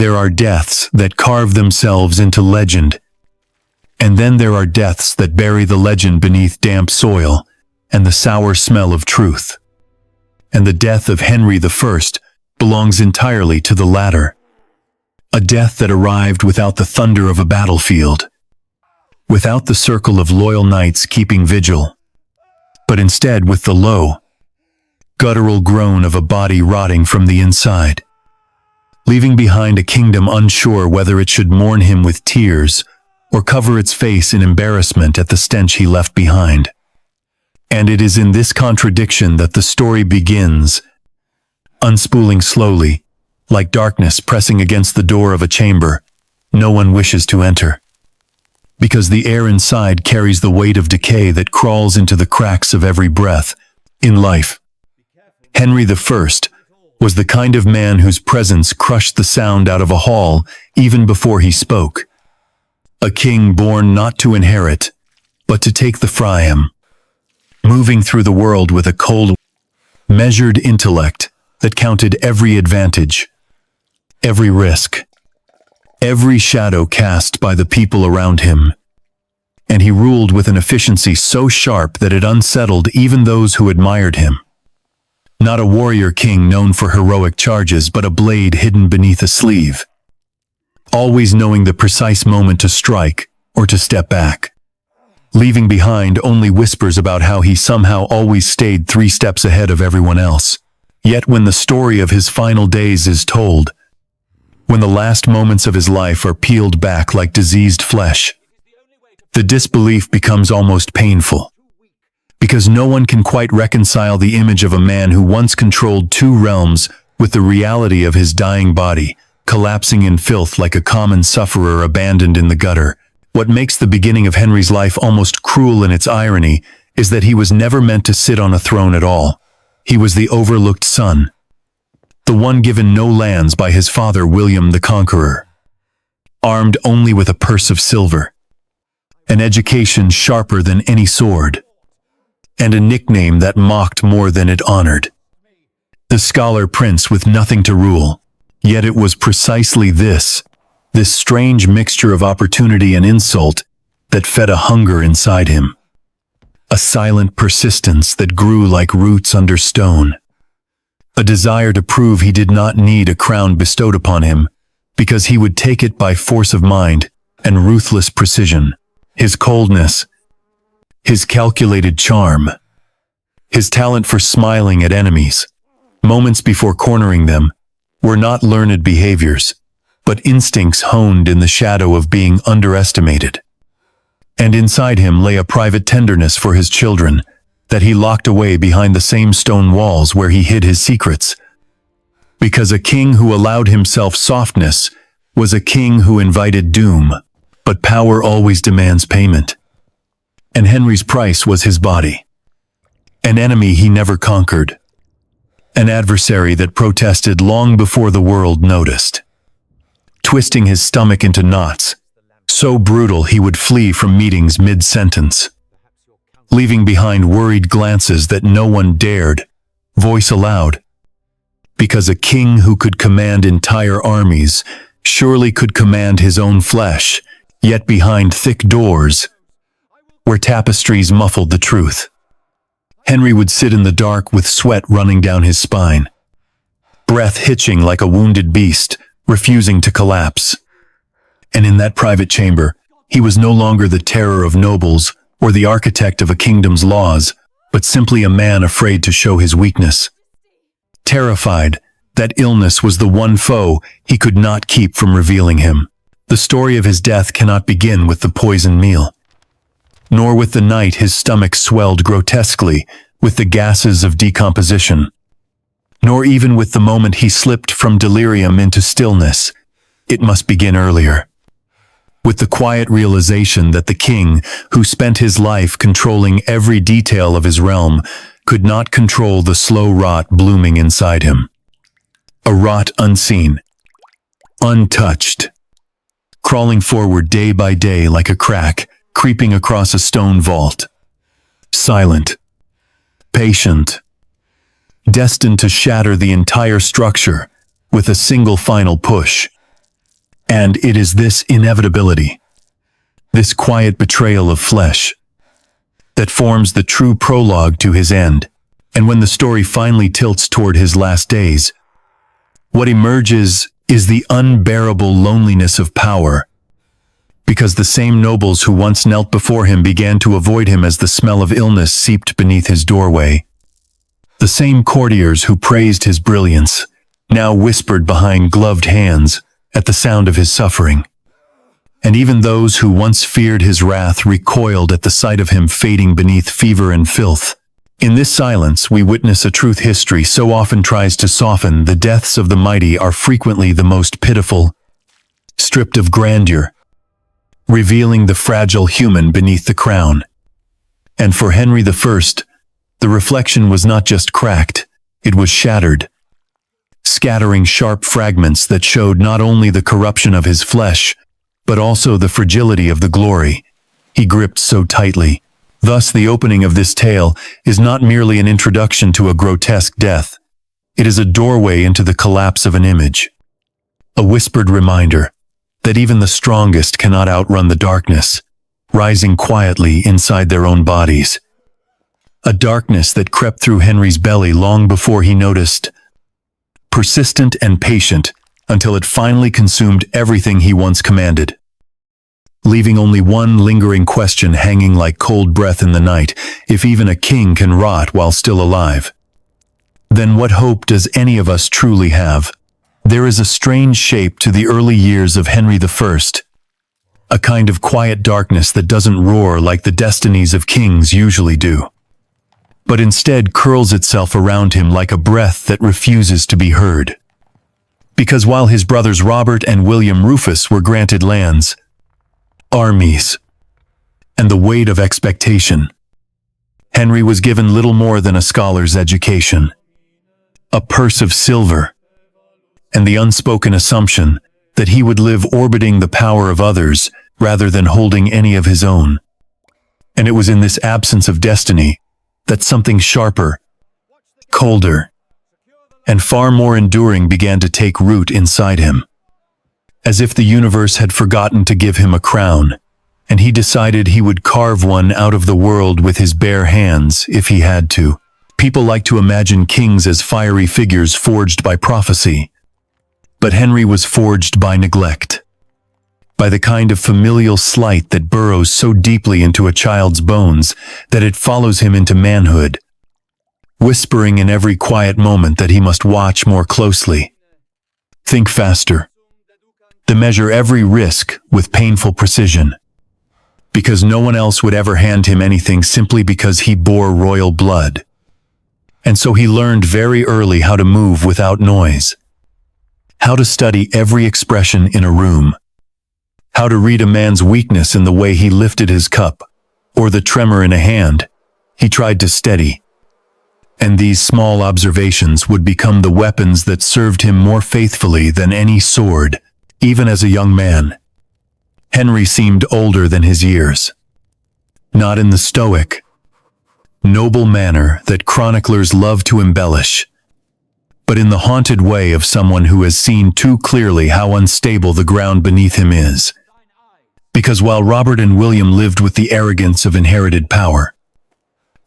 There are deaths that carve themselves into legend, and then there are deaths that bury the legend beneath damp soil and the sour smell of truth. And the death of Henry I belongs entirely to the latter. A death that arrived without the thunder of a battlefield, without the circle of loyal knights keeping vigil, but instead with the low, guttural groan of a body rotting from the inside, leaving behind a kingdom unsure whether it should mourn him with tears or cover its face in embarrassment at the stench he left behind. And it is in this contradiction that the story begins, unspooling slowly, like darkness pressing against the door of a chamber no one wishes to enter, because the air inside carries the weight of decay that crawls into the cracks of every breath. In life, Henry I was the kind of man whose presence crushed the sound out of a hall even before he spoke. A king born not to inherit, but to take the Phryem, moving through the world with a cold, measured intellect that counted every advantage, every risk, every shadow cast by the people around him. And he ruled with an efficiency so sharp that it unsettled even those who admired him. Not a warrior king known for heroic charges, but a blade hidden beneath a sleeve, always knowing the precise moment to strike or to step back, leaving behind only whispers about how he somehow always stayed 3 steps ahead of everyone else. Yet when the story of his final days is told, when the last moments of his life are peeled back like diseased flesh, the disbelief becomes almost painful, because no one can quite reconcile the image of a man who once controlled 2 realms with the reality of his dying body, collapsing in filth like a common sufferer abandoned in the gutter. What makes the beginning of Henry's life almost cruel in its irony is that he was never meant to sit on a throne at all. He was the overlooked son, the one given no lands by his father William the Conqueror, armed only with a purse of silver, an education sharper than any sword, and a nickname that mocked more than it honored. The scholar prince with nothing to rule. Yet it was precisely this strange mixture of opportunity and insult that fed a hunger inside him, a silent persistence that grew like roots under stone, a desire to prove he did not need a crown bestowed upon him, because he would take it by force of mind and ruthless precision. His coldness, his calculated charm, his talent for smiling at enemies, moments before cornering them, were not learned behaviors, but instincts honed in the shadow of being underestimated. And inside him lay a private tenderness for his children that he locked away behind the same stone walls where he hid his secrets. Because a king who allowed himself softness was a king who invited doom, but power always demands payment. And Henry's price was his body. An enemy he never conquered. An adversary that protested long before the world noticed, twisting his stomach into knots, so brutal he would flee from meetings mid-sentence, leaving behind worried glances that no one dared voice aloud, because a king who could command entire armies surely could command his own flesh, yet behind thick doors, where tapestries muffled the truth. Henry would sit in the dark with sweat running down his spine, breath hitching like a wounded beast, refusing to collapse. And in that private chamber, he was no longer the terror of nobles or the architect of a kingdom's laws, but simply a man afraid to show his weakness. Terrified that illness was the one foe he could not keep from revealing him. The story of his death cannot begin with the poisoned meal, nor with the night his stomach swelled grotesquely with the gases of decomposition, nor even with the moment he slipped from delirium into stillness. It must begin earlier, with the quiet realization that the king, who spent his life controlling every detail of his realm, could not control the slow rot blooming inside him. A rot unseen, untouched, crawling forward day by day like a crack, creeping across a stone vault. Silent, patient, destined to shatter the entire structure with a single final push. And it is this inevitability, this quiet betrayal of flesh, that forms the true prologue to his end. And when the story finally tilts toward his last days, what emerges is the unbearable loneliness of power, because the same nobles who once knelt before him began to avoid him as the smell of illness seeped beneath his doorway. The same courtiers who praised his brilliance now whispered behind gloved hands at the sound of his suffering. And even those who once feared his wrath recoiled at the sight of him fading beneath fever and filth. In this silence, we witness a truth history so often tries to soften. The deaths of the mighty are frequently the most pitiful, stripped of grandeur, revealing the fragile human beneath the crown. And for Henry I, the reflection was not just cracked, it was shattered, scattering sharp fragments that showed not only the corruption of his flesh, but also the fragility of the glory he gripped so tightly. Thus, the opening of this tale is not merely an introduction to a grotesque death. It is a doorway into the collapse of an image, a whispered reminder that even the strongest cannot outrun the darkness, rising quietly inside their own bodies. A darkness that crept through Henry's belly long before he noticed, persistent and patient until it finally consumed everything he once commanded, leaving only one lingering question hanging like cold breath in the night: if even a king can rot while still alive, then what hope does any of us truly have? There is a strange shape to the early years of Henry I, a kind of quiet darkness that doesn't roar like the destinies of kings usually do, but instead curls itself around him like a breath that refuses to be heard. Because while his brothers Robert and William Rufus were granted lands, armies, and the weight of expectation, Henry was given little more than a scholar's education, a purse of silver, and the unspoken assumption that he would live orbiting the power of others rather than holding any of his own. And it was in this absence of destiny that something sharper, colder, and far more enduring began to take root inside him. As if the universe had forgotten to give him a crown, and he decided he would carve one out of the world with his bare hands if he had to. People like to imagine kings as fiery figures forged by prophecy, but Henry was forged by neglect, by the kind of familial slight that burrows so deeply into a child's bones that it follows him into manhood, whispering in every quiet moment that he must watch more closely, think faster, to measure every risk with painful precision, because no one else would ever hand him anything simply because he bore royal blood. And so he learned very early how to move without noise, how to study every expression in a room, how to read a man's weakness in the way he lifted his cup, or the tremor in a hand he tried to steady. And these small observations would become the weapons that served him more faithfully than any sword. Even as a young man, Henry seemed older than his years, not in the stoic, noble manner that chroniclers love to embellish, but in the haunted way of someone who has seen too clearly how unstable the ground beneath him is. Because while Robert and William lived with the arrogance of inherited power,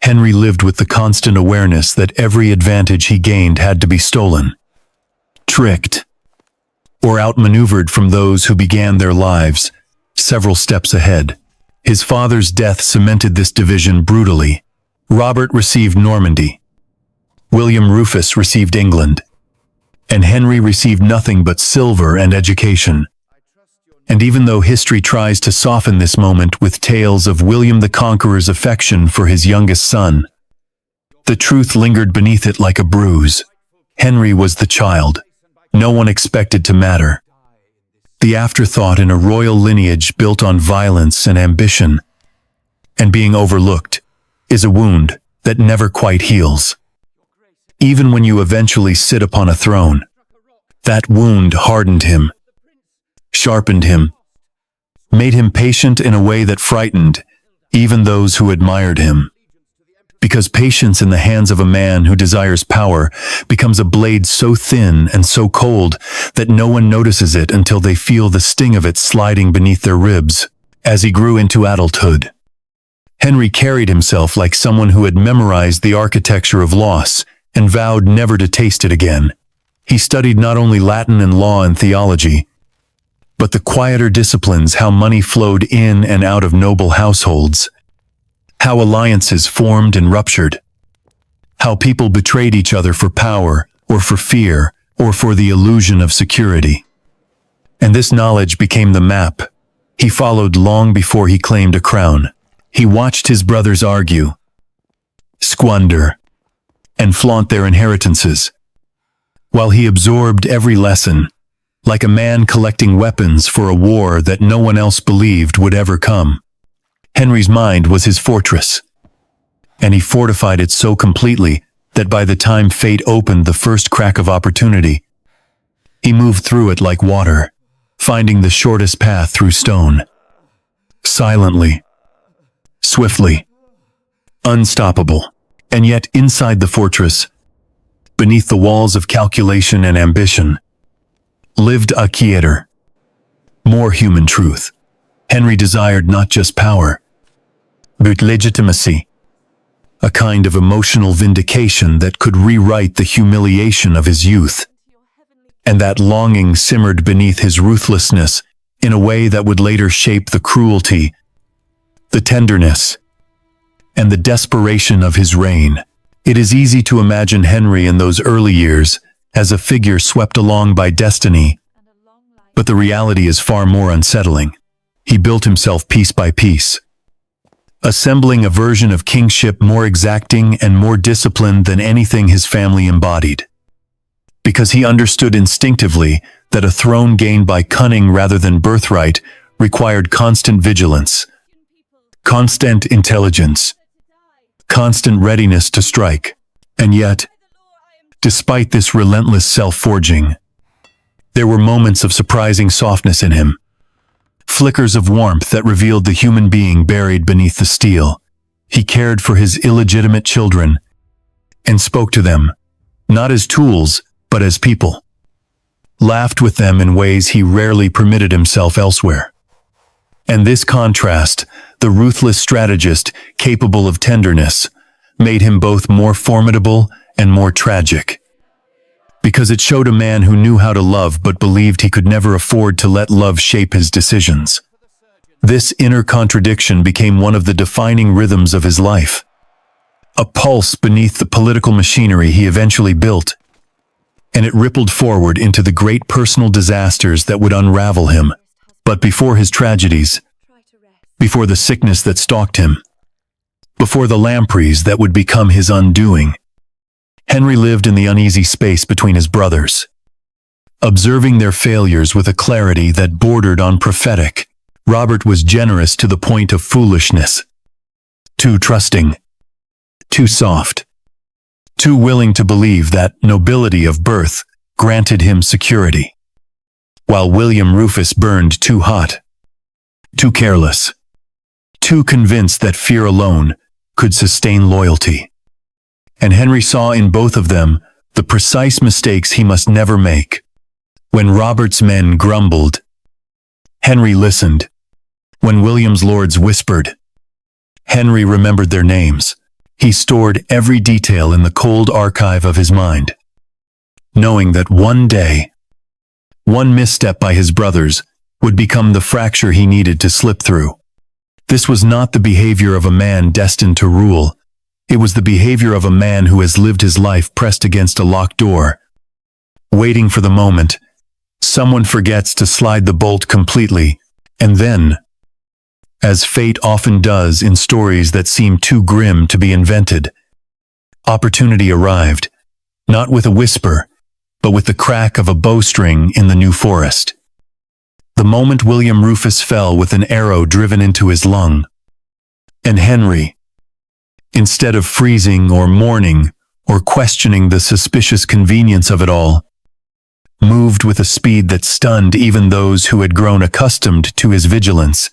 Henry lived with the constant awareness that every advantage he gained had to be stolen, tricked, or outmaneuvered from those who began their lives several steps ahead. His father's death cemented this division brutally. Robert received Normandy, William Rufus received England, and Henry received nothing but silver and education. And even though history tries to soften this moment with tales of William the Conqueror's affection for his youngest son, the truth lingered beneath it like a bruise. Henry was the child no one expected to matter, the afterthought in a royal lineage built on violence and ambition. And being overlooked is a wound that never quite heals. Even when you eventually sit upon a throne, that wound hardened him, sharpened him, made him patient in a way that frightened even those who admired him. Because patience in the hands of a man who desires power becomes a blade so thin and so cold that no one notices it until they feel the sting of it sliding beneath their ribs. As he grew into adulthood, Henry carried himself like someone who had memorized the architecture of loss and vowed never to taste it again. He studied not only Latin and law and theology, but the quieter disciplines, how money flowed in and out of noble households, how alliances formed and ruptured, how people betrayed each other for power or for fear or for the illusion of security. And this knowledge became the map he followed long before he claimed a crown. He watched his brothers argue, squander, and flaunt their inheritances, while he absorbed every lesson, like a man collecting weapons for a war that no one else believed would ever come. Henry's mind was his fortress, and he fortified it so completely that by the time fate opened the first crack of opportunity, he moved through it like water, finding the shortest path through stone. Silently, swiftly, unstoppable. And yet inside the fortress, beneath the walls of calculation and ambition, lived a quieter, more human truth. Henry desired not just power, but legitimacy, a kind of emotional vindication that could rewrite the humiliation of his youth. And that longing simmered beneath his ruthlessness in a way that would later shape the cruelty, the tenderness, and the desperation of his reign. It is easy to imagine Henry in those early years as a figure swept along by destiny, but the reality is far more unsettling. He built himself piece by piece, assembling a version of kingship more exacting and more disciplined than anything his family embodied. Because he understood instinctively that a throne gained by cunning rather than birthright required constant vigilance, constant intelligence, constant readiness to strike. And yet, despite this relentless self-forging, there were moments of surprising softness in him, flickers of warmth that revealed the human being buried beneath the steel. He cared for his illegitimate children and spoke to them, not as tools, but as people, laughed with them in ways he rarely permitted himself elsewhere. And this contrast, the ruthless strategist capable of tenderness, made him both more formidable and more tragic. Because it showed a man who knew how to love but believed he could never afford to let love shape his decisions. This inner contradiction became one of the defining rhythms of his life, a pulse beneath the political machinery he eventually built, and it rippled forward into the great personal disasters that would unravel him. But before his tragedies, before the sickness that stalked him, before the lampreys that would become his undoing, Henry lived in the uneasy space between his brothers, observing their failures with a clarity that bordered on prophetic. Robert was generous to the point of foolishness, too trusting, too soft, too willing to believe that nobility of birth granted him security, while William Rufus burned too hot, too careless, too convinced that fear alone could sustain loyalty. And Henry saw in both of them the precise mistakes he must never make. When Robert's men grumbled, Henry listened. When William's lords whispered, Henry remembered their names. He stored every detail in the cold archive of his mind, knowing that one day, one misstep by his brothers would become the fracture he needed to slip through. This was not the behavior of a man destined to rule. It was the behavior of a man who has lived his life pressed against a locked door, waiting for the moment someone forgets to slide the bolt completely, and then, as fate often does in stories that seem too grim to be invented, opportunity arrived, not with a whisper, but with the crack of a bowstring in the New Forest. The moment William Rufus fell with an arrow driven into his lung, and Henry, instead of freezing or mourning or questioning the suspicious convenience of it all, moved with a speed that stunned even those who had grown accustomed to his vigilance,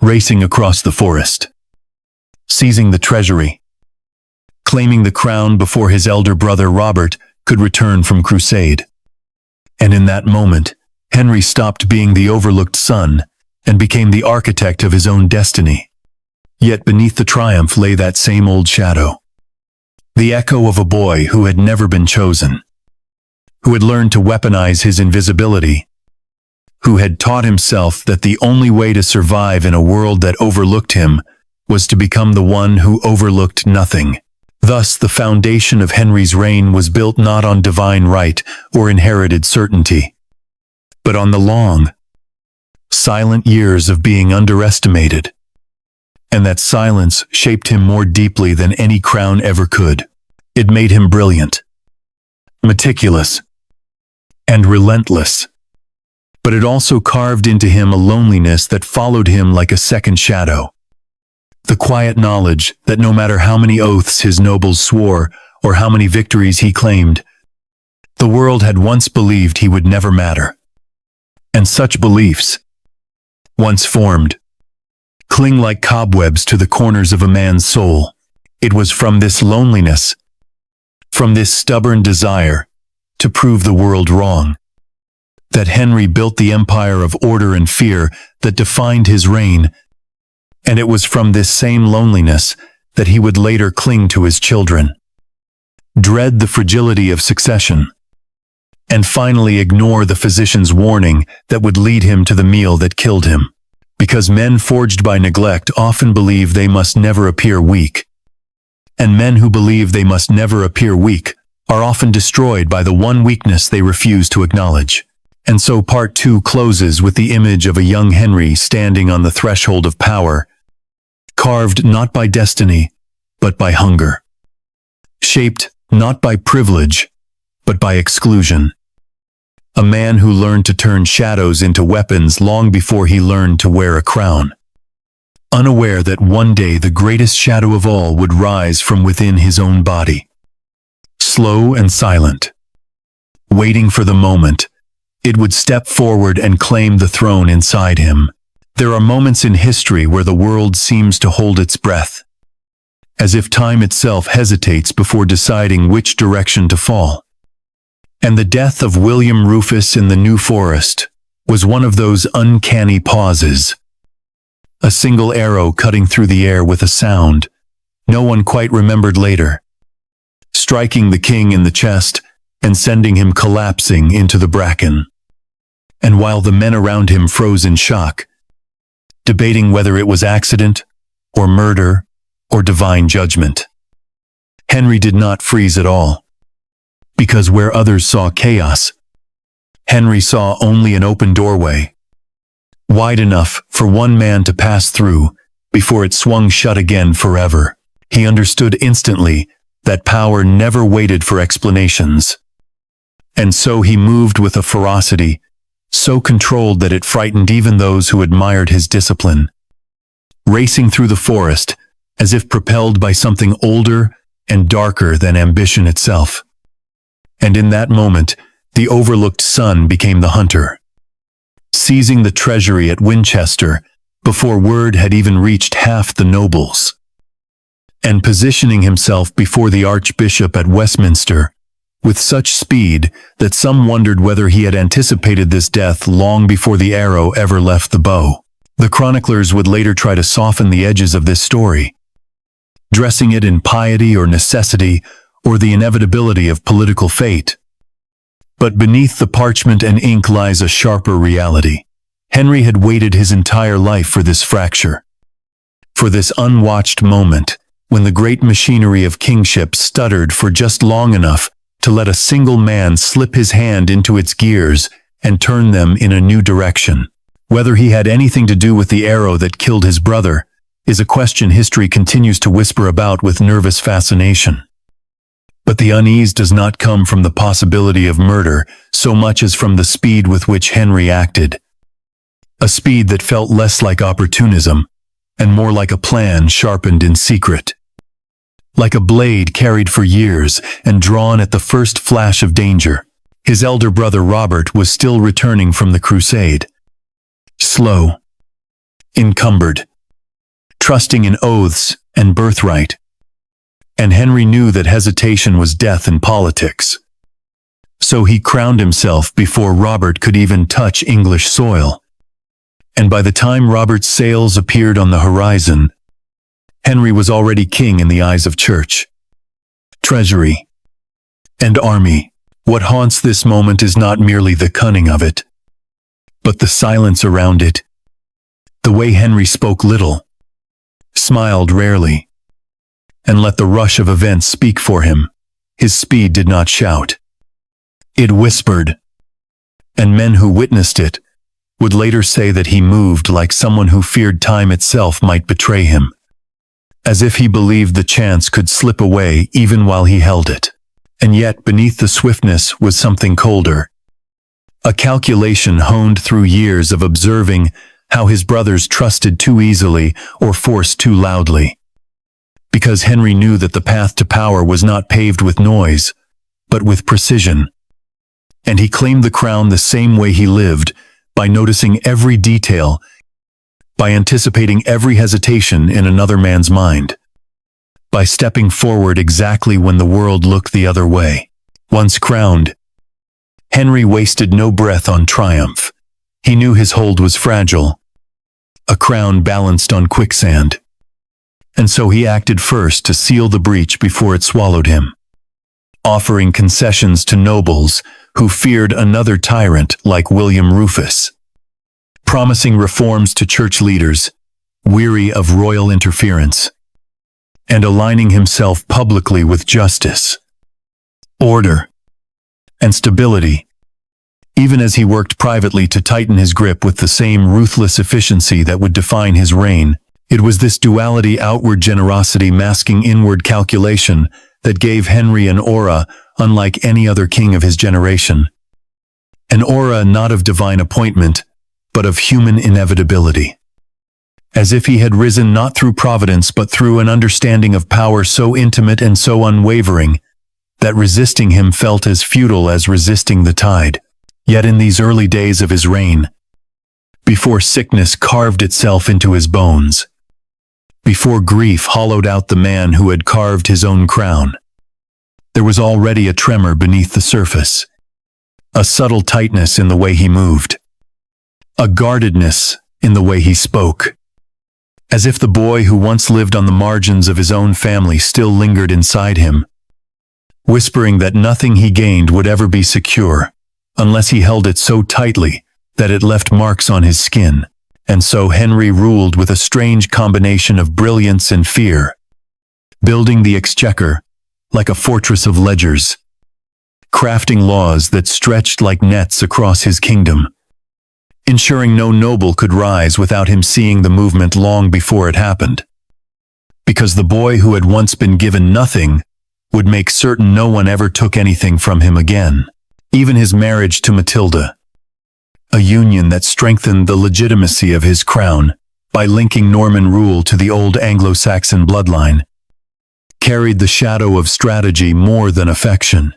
racing across the forest, seizing the treasury, claiming the crown before his elder brother Robert could return from crusade. And in that moment, Henry stopped being the overlooked son and became the architect of his own destiny. Yet beneath the triumph lay that same old shadow. The echo of a boy who had never been chosen, who had learned to weaponize his invisibility, who had taught himself that the only way to survive in a world that overlooked him was to become the one who overlooked nothing. Thus, the foundation of Henry's reign was built not on divine right or inherited certainty, but on the long, silent years of being underestimated. And that silence shaped him more deeply than any crown ever could. It made him brilliant, meticulous, and relentless. But it also carved into him a loneliness that followed him like a second shadow. The quiet knowledge that no matter how many oaths his nobles swore or how many victories he claimed, the world had once believed he would never matter. And such beliefs, once formed, cling like cobwebs to the corners of a man's soul. It was from this loneliness, from this stubborn desire to prove the world wrong, that Henry built the empire of order and fear that defined his reign. And it was from this same loneliness that he would later cling to his children, dread the fragility of succession, and finally ignore the physician's warning that would lead him to the meal that killed him. Because men forged by neglect often believe they must never appear weak. And men who believe they must never appear weak are often destroyed by the one weakness they refuse to acknowledge. And so part 2 closes with the image of a young Henry standing on the threshold of power, carved not by destiny, but by hunger. Shaped not by privilege, but by exclusion. A man who learned to turn shadows into weapons long before he learned to wear a crown. Unaware that one day the greatest shadow of all would rise from within his own body. Slow and silent, waiting for the moment it would step forward and claim the throne inside him. There are moments in history where the world seems to hold its breath, as if time itself hesitates before deciding which direction to fall. And the death of William Rufus in the New Forest was one of those uncanny pauses. A single arrow cutting through the air with a sound no one quite remembered later, striking the king in the chest and sending him collapsing into the bracken. And while the men around him froze in shock, debating whether it was accident or murder or divine judgment, Henry did not freeze at all. Because where others saw chaos, Henry saw only an open doorway, wide enough for one man to pass through before it swung shut again forever. He understood instantly that power never waited for explanations. And so he moved with a ferocity so controlled that it frightened even those who admired his discipline. Racing through the forest as if propelled by something older and darker than ambition itself. And in that moment, the overlooked son became the hunter, seizing the treasury at Winchester before word had even reached half the nobles, and positioning himself before the Archbishop at Westminster with such speed that some wondered whether he had anticipated this death long before the arrow ever left the bow. The chroniclers would later try to soften the edges of this story, dressing it in piety or necessity or the inevitability of political fate. But beneath the parchment and ink lies a sharper reality. Henry had waited his entire life for this fracture, for this unwatched moment when the great machinery of kingship stuttered for just long enough to let a single man slip his hand into its gears and turn them in a new direction. Whether he had anything to do with the arrow that killed his brother is a question history continues to whisper about with nervous fascination. But the unease does not come from the possibility of murder so much as from the speed with which Henry acted. A speed that felt less like opportunism and more like a plan sharpened in secret. Like a blade carried for years and drawn at the first flash of danger. His elder brother Robert was still returning from the crusade. Slow, encumbered, trusting in oaths and birthright. and Henry knew that hesitation was death in politics. So he crowned himself before Robert could even touch English soil. And by the time Robert's sails appeared on the horizon, Henry was already king in the eyes of church, treasury, and army. What haunts this moment is not merely the cunning of it, but the silence around it. The way Henry spoke little, smiled rarely, and let the rush of events speak for him. His speed did not shout. It whispered, and men who witnessed it would later say that he moved like someone who feared time itself might betray him, as if he believed the chance could slip away even while he held it. And yet beneath the swiftness was something colder, a calculation honed through years of observing how his brothers trusted too easily or forced too loudly. Because Henry knew that the path to power was not paved with noise, but with precision. And he claimed the crown the same way he lived, by noticing every detail, by anticipating every hesitation in another man's mind, by stepping forward exactly when the world looked the other way. Once crowned, Henry wasted no breath on triumph. He knew his hold was fragile, a crown balanced on quicksand. And so he acted first to seal the breach before it swallowed him, offering concessions to nobles who feared another tyrant like William Rufus, promising reforms to church leaders, weary of royal interference, and aligning himself publicly with justice, order, and stability, even as he worked privately to tighten his grip with the same ruthless efficiency that would define his reign. It was this duality, outward generosity masking inward calculation, that gave Henry an aura unlike any other king of his generation. An aura not of divine appointment, but of human inevitability. As if he had risen not through providence but through an understanding of power so intimate and so unwavering, that resisting him felt as futile as resisting the tide. Yet in these early days of his reign, before sickness carved itself into his bones, before grief hollowed out the man who had carved his own crown, there was already a tremor beneath the surface, a subtle tightness in the way he moved, a guardedness in the way he spoke, as if the boy who once lived on the margins of his own family still lingered inside him, whispering that nothing he gained would ever be secure, unless he held it so tightly that it left marks on his skin. And so Henry ruled with a strange combination of brilliance and fear, building the exchequer like a fortress of ledgers, crafting laws that stretched like nets across his kingdom, ensuring no noble could rise without him seeing the movement long before it happened. Because the boy who had once been given nothing would make certain no one ever took anything from him again, even his marriage to Matilda, a union that strengthened the legitimacy of his crown by linking Norman rule to the old Anglo-Saxon bloodline, carried the shadow of strategy more than affection.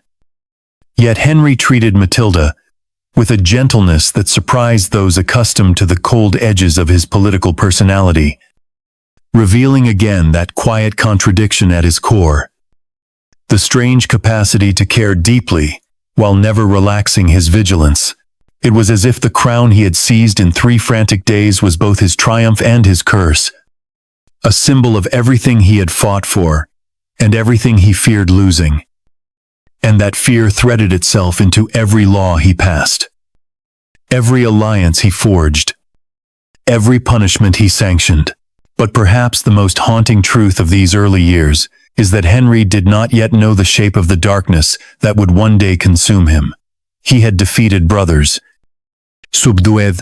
Yet Henry treated Matilda with a gentleness that surprised those accustomed to the cold edges of his political personality, revealing again that quiet contradiction at his core, the strange capacity to care deeply while never relaxing his vigilance. It was as if the crown he had seized in 3 frantic days was both his triumph and his curse, a symbol of everything he had fought for and everything he feared losing. And that fear threaded itself into every law he passed, every alliance he forged, every punishment he sanctioned. But perhaps the most haunting truth of these early years is that Henry did not yet know the shape of the darkness that would one day consume him. He had defeated brothers, subdued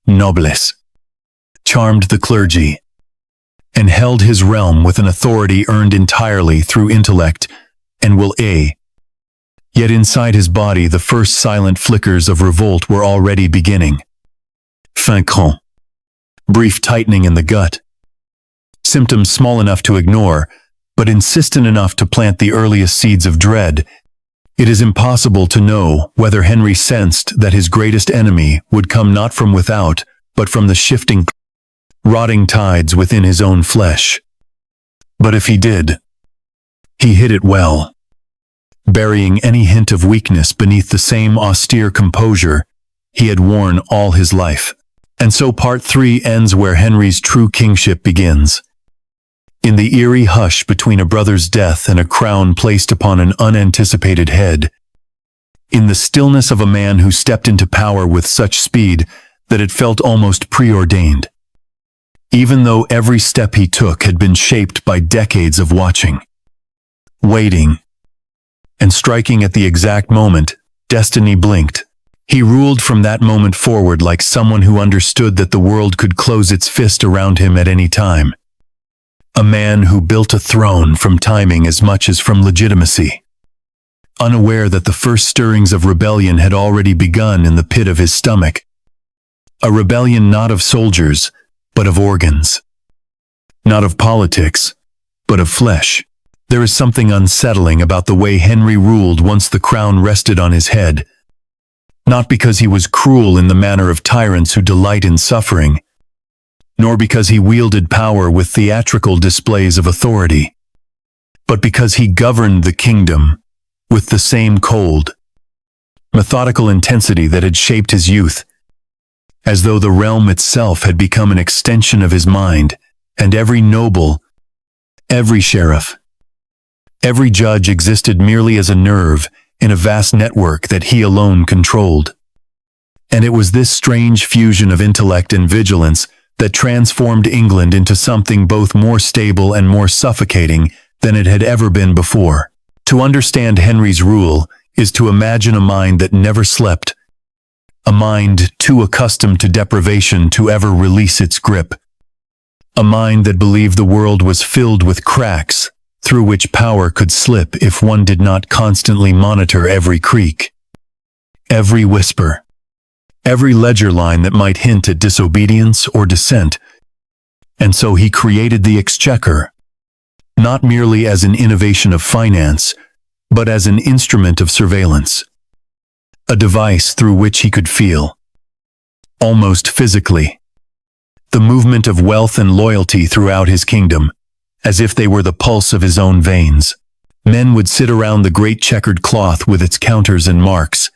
nobles, charmed the clergy, and held his realm with an authority earned entirely through intellect and will. Yet inside his body the first silent flickers of revolt were already beginning. Fin cran. Brief tightening in the gut. Symptoms small enough to ignore, but insistent enough to plant the earliest seeds of dread. It is impossible to know whether Henry sensed that his greatest enemy would come not from without, but from the shifting, rotting tides within his own flesh. But if he did, He hid it well, burying any hint of weakness beneath the same austere composure he had worn all his life. And so part 3 ends where Henry's true kingship begins. In the eerie hush between a brother's death and a crown placed upon an unanticipated head. In the stillness of a man who stepped into power with such speed that it felt almost preordained. Even though every step he took had been shaped by decades of watching, waiting, and striking at the exact moment destiny blinked. He ruled from that moment forward like someone who understood that the world could close its fist around him at any time. A man who built a throne from timing as much as from legitimacy, unaware that the first stirrings of rebellion had already begun in the pit of his stomach. A rebellion not of soldiers, but of organs. Not of politics, but of flesh. There is something unsettling about the way Henry ruled once the crown rested on his head. Not because he was cruel in the manner of tyrants who delight in suffering, nor because he wielded power with theatrical displays of authority, but because he governed the kingdom with the same cold, methodical intensity that had shaped his youth, as though the realm itself had become an extension of his mind, and every noble, every sheriff, every judge existed merely as a nerve in a vast network that he alone controlled. And it was this strange fusion of intellect and vigilance that transformed England into something both more stable and more suffocating than it had ever been before. To understand Henry's rule is to imagine a mind that never slept, a mind too accustomed to deprivation to ever release its grip, a mind that believed the world was filled with cracks through which power could slip if one did not constantly monitor every creak, every whisper, every ledger line that might hint at disobedience or dissent. And so he created the exchequer, not merely as an innovation of finance, but as an instrument of surveillance, a device through which he could feel, almost physically, the movement of wealth and loyalty throughout his kingdom, as if they were the pulse of his own veins. Men would sit around the great checkered cloth with its counters and marks,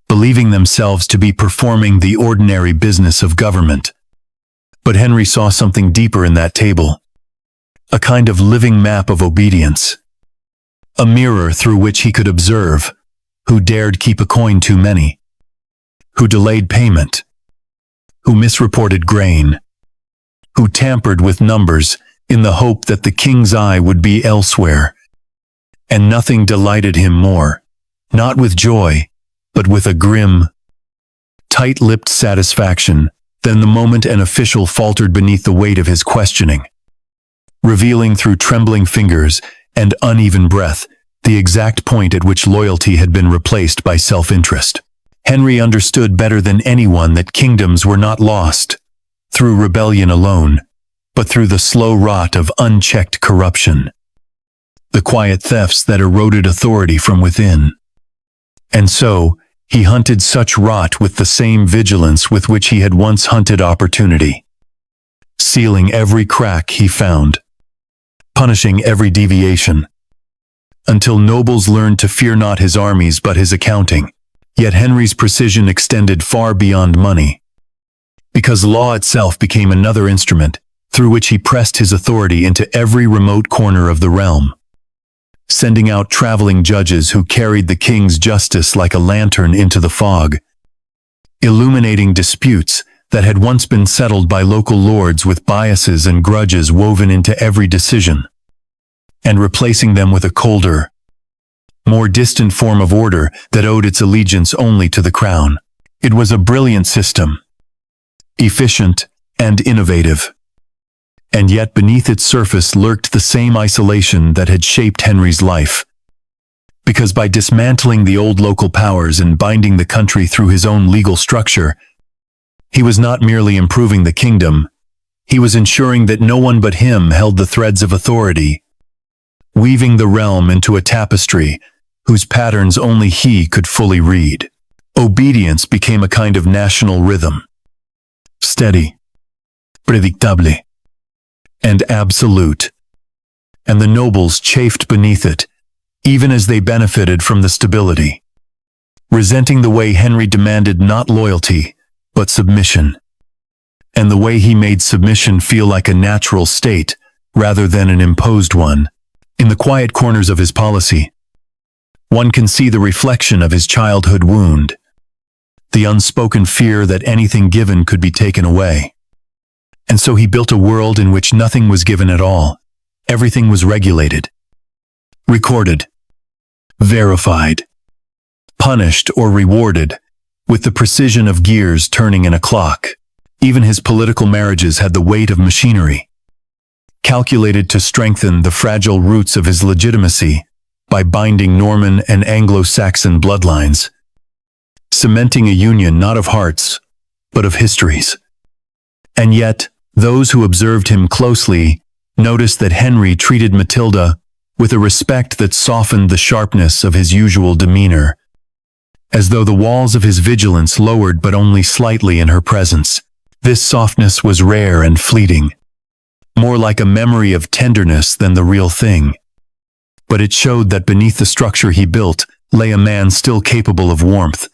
believing themselves to be performing the ordinary business of government. But Henry saw something deeper in that table, a kind of living map of obedience, a mirror through which he could observe who dared keep a coin too many, who delayed payment, who misreported grain, who tampered with numbers in the hope that the king's eye would be elsewhere. And nothing delighted him more, not with joy, but with a grim, tight-lipped satisfaction, than the moment an official faltered beneath the weight of his questioning, revealing through trembling fingers and uneven breath the exact point at which loyalty had been replaced by self-interest. Henry understood better than anyone that kingdoms were not lost through rebellion alone, but through the slow rot of unchecked corruption, the quiet thefts that eroded authority from within. And so, he hunted such rot with the same vigilance with which he had once hunted opportunity, sealing every crack he found, punishing every deviation, until nobles learned to fear not his armies but his accounting. Yet Henry's precision extended far beyond money, because law itself became another instrument through which he pressed his authority into every remote corner of the realm, sending out traveling judges who carried the king's justice like a lantern into the fog, illuminating disputes that had once been settled by local lords with biases and grudges woven into every decision, and replacing them with a colder, more distant form of order that owed its allegiance only to the crown. It was a brilliant system, efficient and innovative. And yet beneath its surface lurked the same isolation that had shaped Henry's life. Because by dismantling the old local powers and binding the country through his own legal structure, he was not merely improving the kingdom, he was ensuring that no one but him held the threads of authority, weaving the realm into a tapestry whose patterns only he could fully read. Obedience became a kind of national rhythm, steady, predictable, and absolute. and the nobles chafed beneath it, even as they benefited from the stability, resenting the way Henry demanded not loyalty, but submission, and the way he made submission feel like a natural state rather than an imposed one. In the quiet corners of his policy, one can see the reflection of his childhood wound, the unspoken fear that anything given could be taken away. And so he built a world in which nothing was given at all. Everything was regulated, recorded, verified, punished or rewarded, with the precision of gears turning in a clock. Even his political marriages had the weight of machinery, calculated to strengthen the fragile roots of his legitimacy by binding Norman and Anglo-Saxon bloodlines, cementing a union not of hearts, but of histories. And yet, those who observed him closely noticed that Henry treated Matilda with a respect that softened the sharpness of his usual demeanor, as though the walls of his vigilance lowered but only slightly in her presence. This softness was rare and fleeting, more like a memory of tenderness than the real thing. But it showed that beneath the structure he built lay a man still capable of warmth,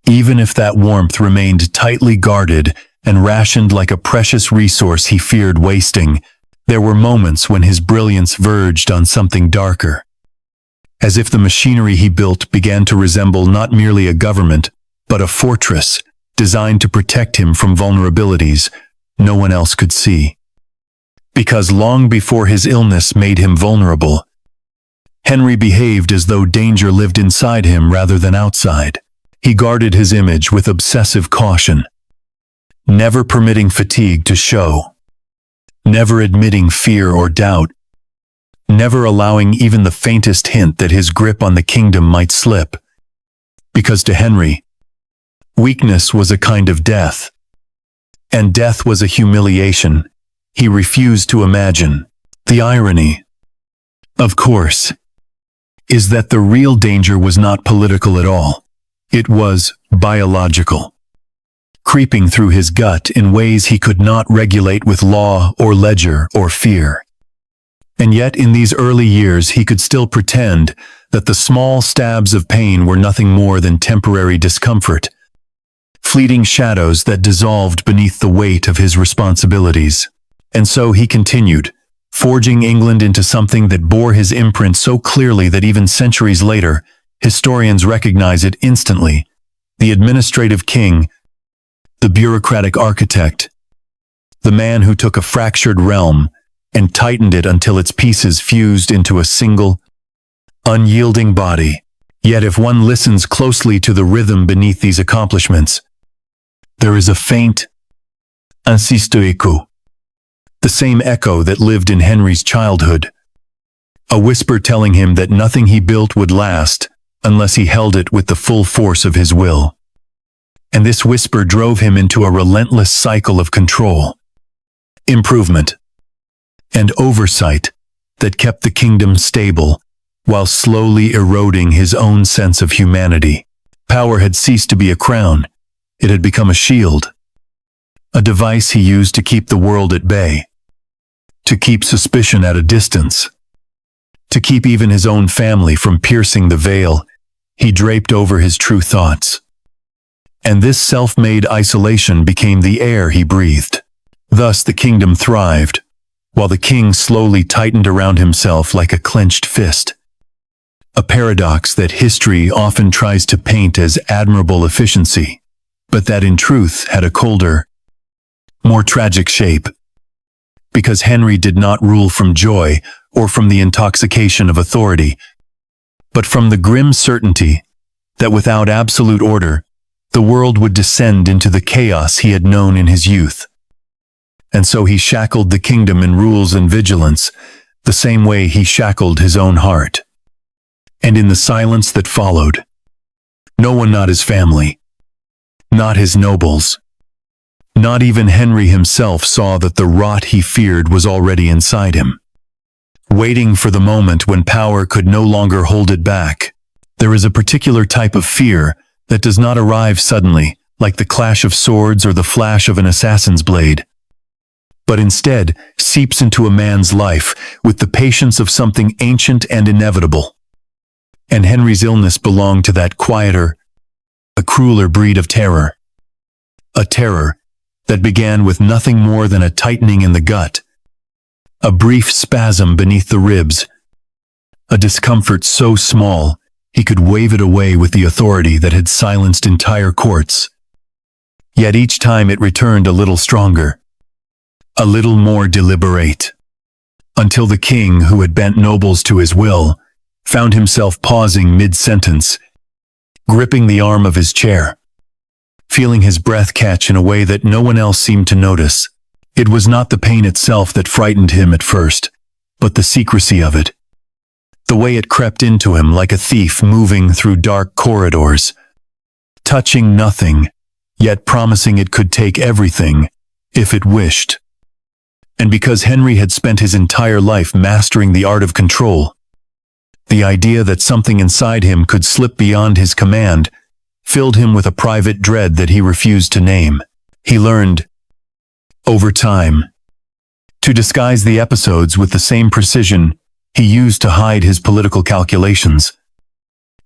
even if that warmth remained tightly guarded and rationed like a precious resource he feared wasting. There were moments when his brilliance verged on something darker, as if the machinery he built began to resemble not merely a government, but a fortress designed to protect him from vulnerabilities no one else could see. Because long before his illness made him vulnerable, Henry behaved as though danger lived inside him rather than outside. He guarded his image with obsessive caution, never permitting fatigue to show, never admitting fear or doubt, never allowing even the faintest hint that his grip on the kingdom might slip. Because to Henry, weakness was a kind of death, and death was a humiliation he refused to imagine. The irony, of course, is that the real danger was not political at all. It was biological, creeping through his gut in ways he could not regulate with law or ledger or fear. And yet in these early years he could still pretend that the small stabs of pain were nothing more than temporary discomfort, fleeting shadows that dissolved beneath the weight of his responsibilities. And so he continued, forging England into something that bore his imprint so clearly that even centuries later, historians recognize it instantly: the administrative king, the bureaucratic architect, the man who took a fractured realm and tightened it until its pieces fused into a single, unyielding body. Yet if one listens closely to the rhythm beneath these accomplishments, there is a faint insisto, the same echo that lived in Henry's childhood, a whisper telling him that nothing he built would last unless he held it with the full force of his will. And this whisper drove him into a relentless cycle of control, improvement, and oversight that kept the kingdom stable while slowly eroding his own sense of humanity. Power had ceased to be a crown. It had become a shield, a device he used to keep the world at bay, to keep suspicion at a distance, to keep even his own family from piercing the veil he draped over his true thoughts. And this self-made isolation became the air he breathed. Thus the kingdom thrived, while the king slowly tightened around himself like a clenched fist. A paradox that history often tries to paint as admirable efficiency, but that in truth had a colder, more tragic shape. Because Henry did not rule from joy or from the intoxication of authority, but from the grim certainty that without absolute order, the world would descend into the chaos he had known in his youth. And so he shackled the kingdom in rules and vigilance, the same way he shackled his own heart. And in the silence that followed, no one, not his family, not his nobles, not even Henry himself, saw that the rot he feared was already inside him, waiting for the moment when power could no longer hold it back. There is a particular type of fear that does not arrive suddenly, like the clash of swords or the flash of an assassin's blade, but instead seeps into a man's life with the patience of something ancient and inevitable. And Henry's illness belonged to that quieter, a crueler breed of terror. A terror that began with nothing more than a tightening in the gut, a brief spasm beneath the ribs, a discomfort so small he could wave it away with the authority that had silenced entire courts. Yet each time it returned a little stronger, a little more deliberate, until the king, who had bent nobles to his will, found himself pausing mid-sentence, gripping the arm of his chair, feeling his breath catch in a way that no one else seemed to notice. It was not the pain itself that frightened him at first, but the secrecy of it. The way it crept into him like a thief moving through dark corridors, touching nothing, yet promising it could take everything, if it wished. And because Henry had spent his entire life mastering the art of control, the idea that something inside him could slip beyond his command filled him with a private dread that he refused to name. He learned, over time, to disguise the episodes with the same precision he used to hide his political calculations,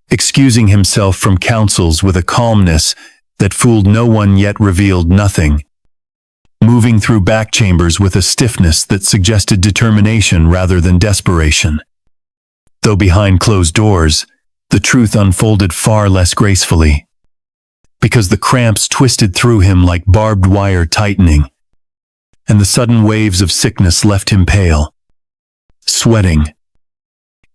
excusing himself from councils with a calmness that fooled no one yet revealed nothing, moving through back chambers with a stiffness that suggested determination rather than desperation. Though behind closed doors, the truth unfolded far less gracefully, because the cramps twisted through him like barbed wire tightening, and the sudden waves of sickness left him pale, sweating,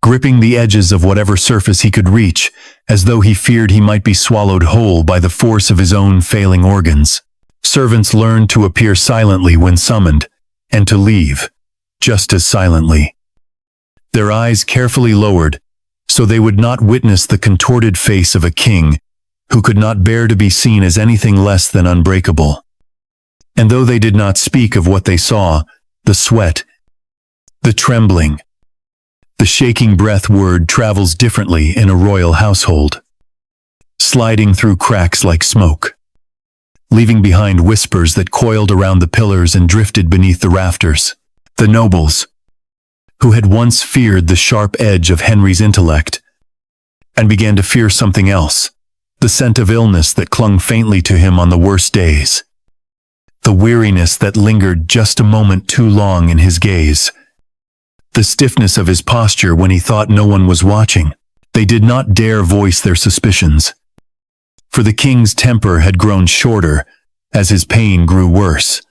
gripping the edges of whatever surface he could reach, as though he feared he might be swallowed whole by the force of his own failing organs. Servants learned to appear silently when summoned, and to leave, just as silently, their eyes carefully lowered, so they would not witness the contorted face of a king who could not bear to be seen as anything less than unbreakable. And though they did not speak of what they saw, the sweat, the trembling, the shaking breath word travels differently in a royal household, sliding through cracks like smoke, leaving behind whispers that coiled around the pillars and drifted beneath the rafters. The nobles, who had once feared the sharp edge of Henry's intellect, and began to fear something else, the scent of illness that clung faintly to him on the worst days, the weariness that lingered just a moment too long in his gaze, the stiffness of his posture when he thought no one was watching. They did not dare voice their suspicions, for the king's temper had grown shorter as his pain grew worse.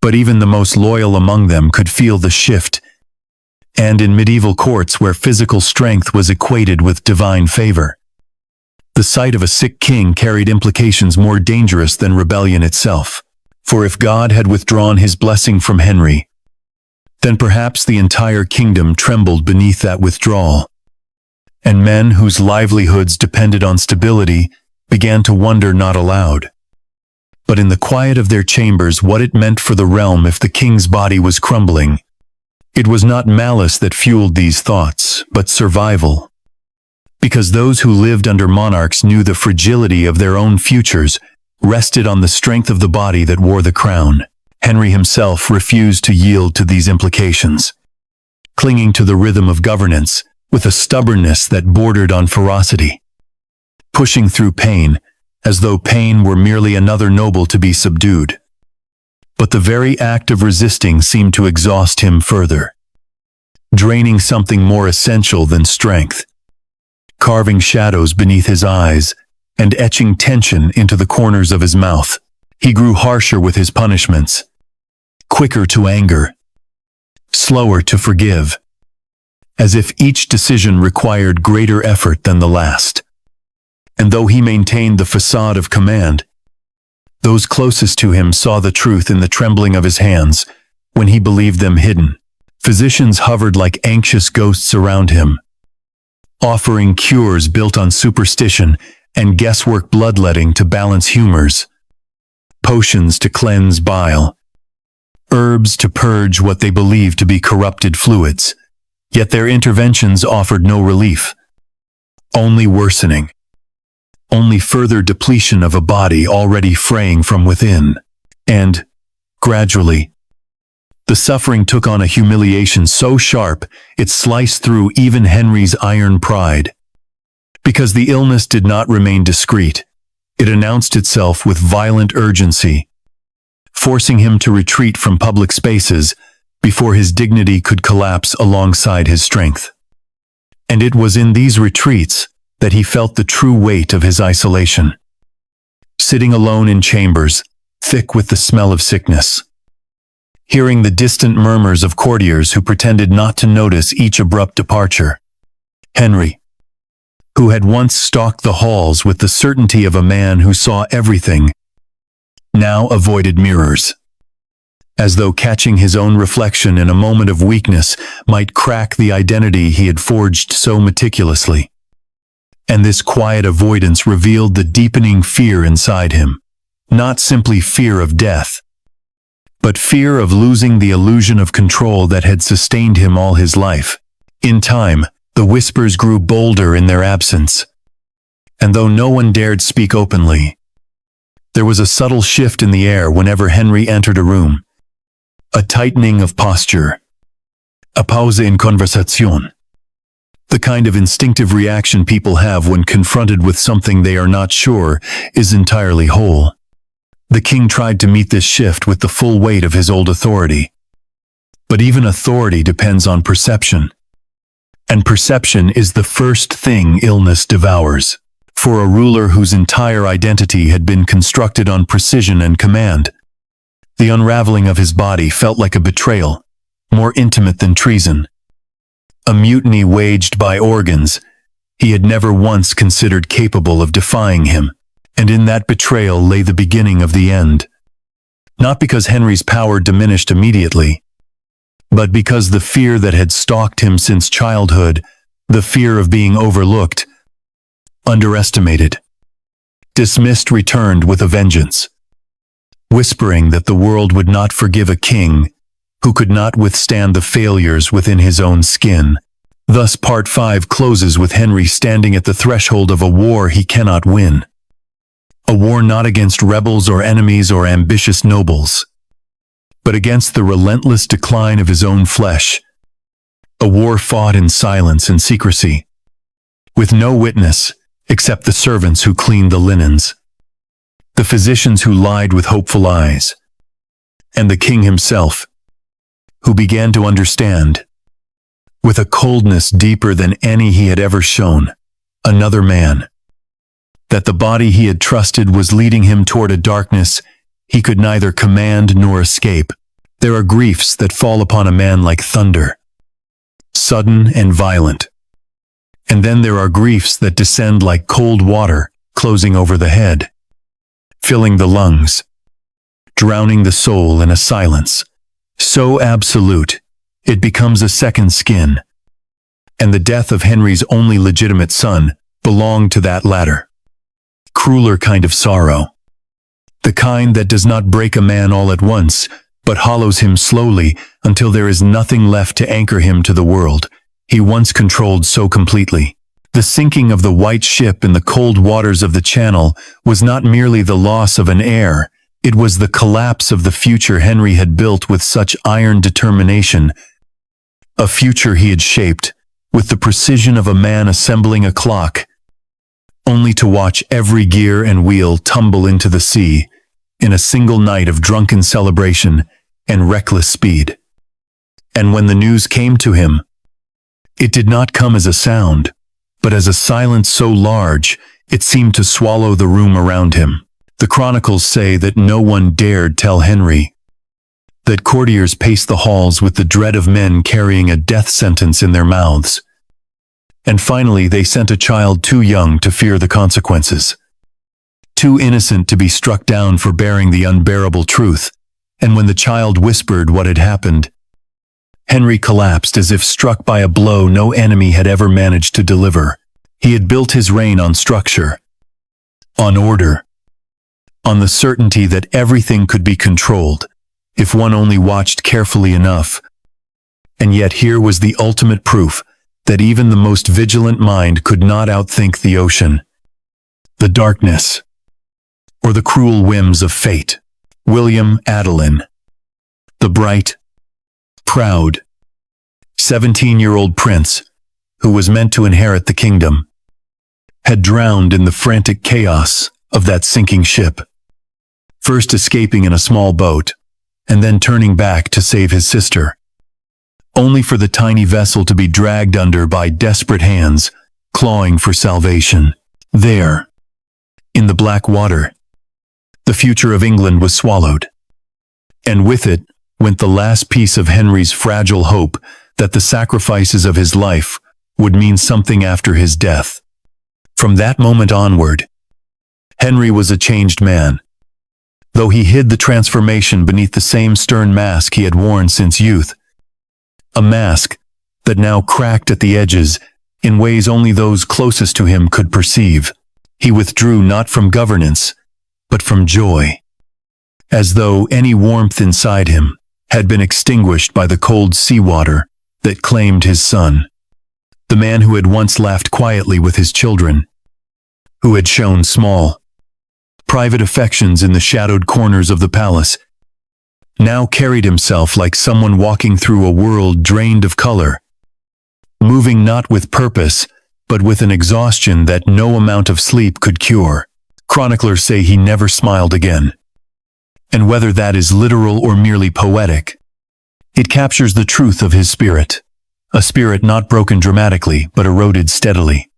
But even the most loyal among them could feel the shift, and in medieval courts where physical strength was equated with divine favor, the sight of a sick king carried implications more dangerous than rebellion itself. For if God had withdrawn his blessing from Henry, then perhaps the entire kingdom trembled beneath that withdrawal, and men whose livelihoods depended on stability began to wonder not aloud, but in the quiet of their chambers, what it meant for the realm if the king's body was crumbling. It was not malice that fueled these thoughts, but survival. Because those who lived under monarchs knew the fragility of their own futures rested on the strength of the body that wore the crown. Henry himself refused to yield to these implications, clinging to the rhythm of governance with a stubbornness that bordered on ferocity, pushing through pain as though pain were merely another noble to be subdued. But the very act of resisting seemed to exhaust him further, draining something more essential than strength, carving shadows beneath his eyes and etching tension into the corners of his mouth. He grew harsher with his punishments, quicker to anger, slower to forgive, as if each decision required greater effort than the last. And though he maintained the facade of command, those closest to him saw the truth in the trembling of his hands when he believed them hidden. Physicians hovered like anxious ghosts around him, offering cures built on superstition and guesswork, bloodletting to balance humors, potions to cleanse bile, herbs to purge what they believed to be corrupted fluids. Yet their interventions offered no relief, only worsening, only further depletion of a body already fraying from within. And, gradually, The suffering took on a humiliation so sharp it sliced through even Henry's iron pride. Because the illness did not remain discreet, it announced itself with violent urgency, forcing him to retreat from public spaces before his dignity could collapse alongside his strength. And it was in these retreats that he felt the true weight of his isolation. Sitting alone in chambers, thick with the smell of sickness. Hearing the distant murmurs of courtiers who pretended not to notice each abrupt departure. Henry, who had once stalked the halls with the certainty of a man who saw everything, now avoided mirrors, as though catching his own reflection in a moment of weakness might crack the identity he had forged so meticulously. And this quiet avoidance revealed the deepening fear inside him, not simply fear of death, but fear of losing the illusion of control that had sustained him all his life. In time, the whispers grew bolder in their absence, and though no one dared speak openly, there was a subtle shift in the air whenever Henry entered a room. A tightening of posture. A pause in conversation. The kind of instinctive reaction people have when confronted with something they are not sure is entirely whole. The king tried to meet this shift with the full weight of his old authority. But even authority depends on perception. And perception is the first thing illness devours. For a ruler whose entire identity had been constructed on precision and command, the unraveling of his body felt like a betrayal, more intimate than treason. A mutiny waged by organs he had never once considered capable of defying him, and in that betrayal lay the beginning of the end. Not because Henry's power diminished immediately, but because the fear that had stalked him since childhood, the fear of being overlooked, underestimated, dismissed, returned with a vengeance, whispering that the world would not forgive a king who could not withstand the failures within his own skin. Thus Part 5 closes with Henry standing at the threshold of a war he cannot win. A war not against rebels or enemies or ambitious nobles, but against the relentless decline of his own flesh. A war fought in silence and secrecy, with no witness except the servants who cleaned the linens, the physicians who lied with hopeful eyes, and the king himself, who began to understand, with a coldness deeper than any he had ever shown, another man, that the body he had trusted was leading him toward a darkness he could neither command nor escape. There are griefs that fall upon a man like thunder, sudden and violent. And then there are griefs that descend like cold water, closing over the head, filling the lungs, drowning the soul in a silence so absolute it becomes a second skin. And the death of Henry's only legitimate son belonged to that latter, crueler kind of sorrow. The kind that does not break a man all at once, but hollows him slowly until there is nothing left to anchor him to the world he once controlled so completely. The sinking of the white ship in the cold waters of the Channel was not merely the loss of an heir, it was the collapse of the future Henry had built with such iron determination, a future he had shaped with the precision of a man assembling a clock, only to watch every gear and wheel tumble into the sea in a single night of drunken celebration and reckless speed. And when the news came to him, it did not come as a sound, but as a silence so large it seemed to swallow the room around him. The chronicles say that no one dared tell Henry, that courtiers paced the halls with the dread of men carrying a death sentence in their mouths. And finally they sent a child too young to fear the consequences, too innocent to be struck down for bearing the unbearable truth. And when the child whispered what had happened, Henry collapsed as if struck by a blow no enemy had ever managed to deliver. He had built his reign on structure, on order, on the certainty that everything could be controlled, if one only watched carefully enough. And yet here was the ultimate proof that even the most vigilant mind could not outthink the ocean, the darkness, or the cruel whims of fate. William Adelin, the bright, proud, 17-year-old prince, who was meant to inherit the kingdom, had drowned in the frantic chaos of that sinking ship, first escaping in a small boat, and then turning back to save his sister, only for the tiny vessel to be dragged under by desperate hands, clawing for salvation. There, in the black water, the future of England was swallowed, and with it went the last piece of Henry's fragile hope that the sacrifices of his life would mean something after his death. From that moment onward, Henry was a changed man, though he hid the transformation beneath the same stern mask he had worn since youth, a mask that now cracked at the edges in ways only those closest to him could perceive. He withdrew not from governance, but from joy, as though any warmth inside him had been extinguished by the cold seawater that claimed his son. The man who had once laughed quietly with his children, who had shown small, private affections in the shadowed corners of the palace, now carried himself like someone walking through a world drained of color, moving not with purpose, but with an exhaustion that no amount of sleep could cure. Chroniclers say he never smiled again. And whether that is literal or merely poetic, it captures the truth of his spirit, a spirit not broken dramatically, but eroded steadily.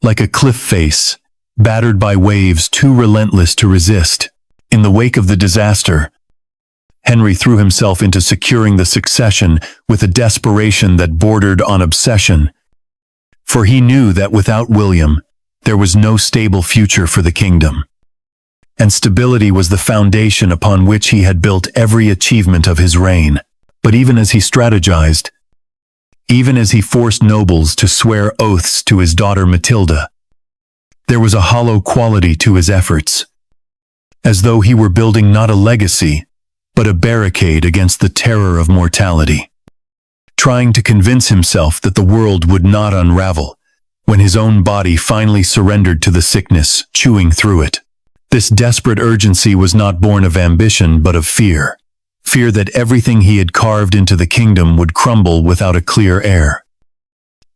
Like a cliff face, battered by waves too relentless to resist. In the wake of the disaster, Henry threw himself into securing the succession with a desperation that bordered on obsession. For he knew that without William, there was no stable future for the kingdom. And stability was the foundation upon which he had built every achievement of his reign. But even as he strategized, even as he forced nobles to swear oaths to his daughter Matilda, there was a hollow quality to his efforts, as though he were building not a legacy, but a barricade against the terror of mortality, trying to convince himself that the world would not unravel when his own body finally surrendered to the sickness chewing through it. This desperate urgency was not born of ambition but of fear. Fear that everything he had carved into the kingdom would crumble without a clear heir.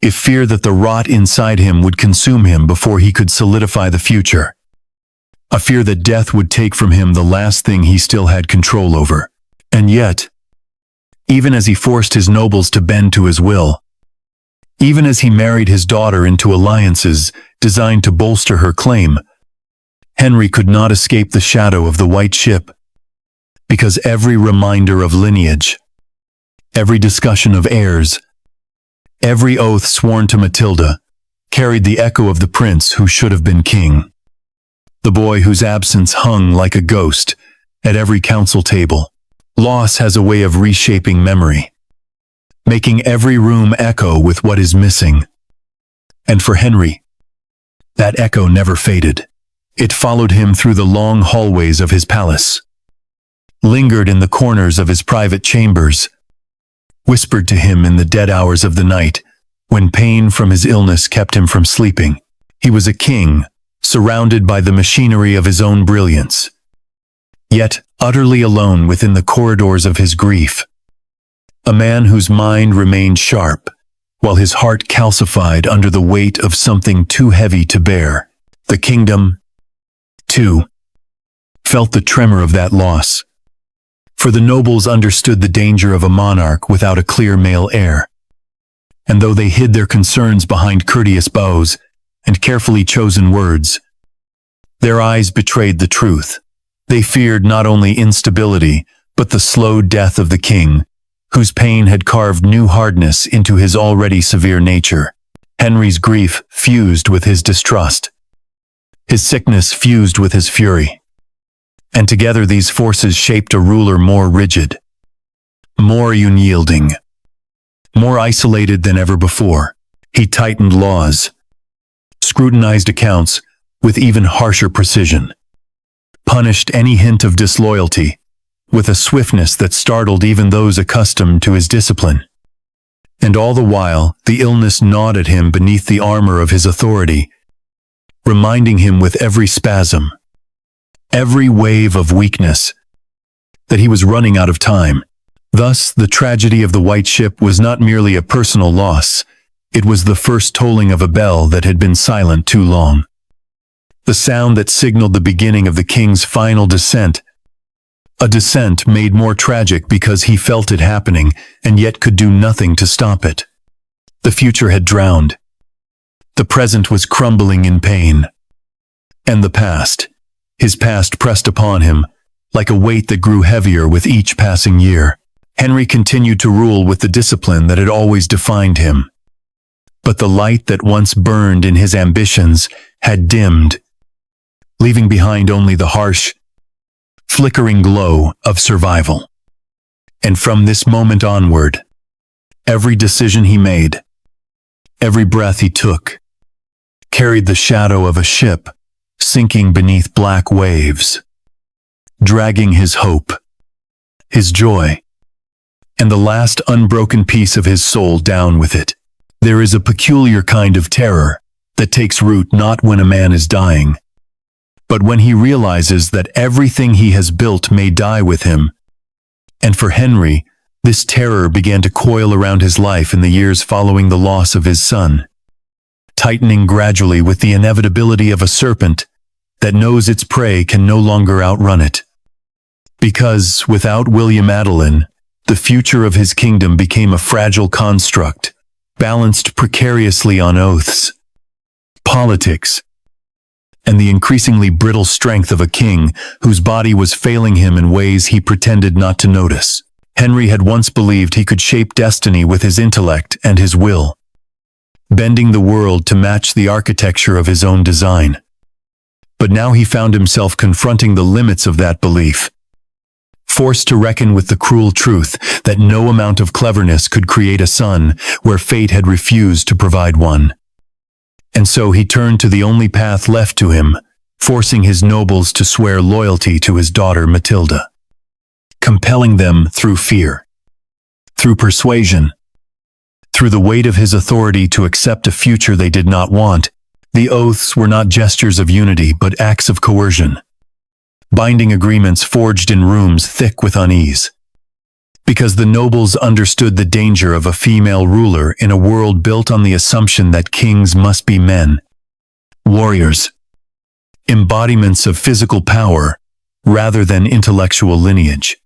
If fear that the rot inside him would consume him before he could solidify the future. A fear that death would take from him the last thing he still had control over. And yet, even as he forced his nobles to bend to his will, even as he married his daughter into alliances designed to bolster her claim, Henry could not escape the shadow of the white ship, because every reminder of lineage, every discussion of heirs, every oath sworn to Matilda, carried the echo of the prince who should have been king. The boy whose absence hung like a ghost at every council table. Loss has a way of reshaping memory, making every room echo with what is missing. And for Henry, that echo never faded. It followed him through the long hallways of his palace, lingered in the corners of his private chambers, whispered to him in the dead hours of the night, when pain from his illness kept him from sleeping. He was a king, surrounded by the machinery of his own brilliance, yet utterly alone within the corridors of his grief. A man whose mind remained sharp, while his heart calcified under the weight of something too heavy to bear. The kingdom, too, felt the tremor of that loss. For the nobles understood the danger of a monarch without a clear male heir. And though they hid their concerns behind courteous bows and carefully chosen words, their eyes betrayed the truth. They feared not only instability, but the slow death of the king, whose pain had carved new hardness into his already severe nature. Henry's grief fused with his distrust. His sickness fused with his fury. And together these forces shaped a ruler more rigid, more unyielding, more isolated than ever before. He tightened laws, scrutinized accounts with even harsher precision, punished any hint of disloyalty with a swiftness that startled even those accustomed to his discipline. And all the while, the illness gnawed at him beneath the armor of his authority, reminding him with every spasm, every wave of weakness, that he was running out of time. Thus, the tragedy of the White Ship was not merely a personal loss, it was the first tolling of a bell that had been silent too long. The sound that signaled the beginning of the king's final descent. A descent made more tragic because he felt it happening and yet could do nothing to stop it. The future had drowned. The present was crumbling in pain. And the past, his past pressed upon him, like a weight that grew heavier with each passing year. Henry continued to rule with the discipline that had always defined him. But the light that once burned in his ambitions had dimmed, leaving behind only the harsh, flickering glow of survival. And from this moment onward, every decision he made, every breath he took, carried the shadow of a ship sinking beneath black waves, dragging his hope, his joy, and the last unbroken piece of his soul down with it. There is a peculiar kind of terror that takes root not when a man is dying, but when he realizes that everything he has built may die with him. And for Henry, this terror began to coil around his life in the years following the loss of his son, tightening gradually with the inevitability of a serpent that knows its prey can no longer outrun it. Because, without William Adelin, the future of his kingdom became a fragile construct, balanced precariously on oaths, politics, and the increasingly brittle strength of a king whose body was failing him in ways he pretended not to notice. Henry had once believed he could shape destiny with his intellect and his will, bending the world to match the architecture of his own design. But now he found himself confronting the limits of that belief, forced to reckon with the cruel truth that no amount of cleverness could create a son where fate had refused to provide one. And so he turned to the only path left to him, forcing his nobles to swear loyalty to his daughter Matilda, compelling them through fear, through persuasion, through the weight of his authority to accept a future they did not want. The oaths were not gestures of unity but acts of coercion, binding agreements forged in rooms thick with unease. Because the nobles understood the danger of a female ruler in a world built on the assumption that kings must be men, warriors, embodiments of physical power rather than intellectual lineage.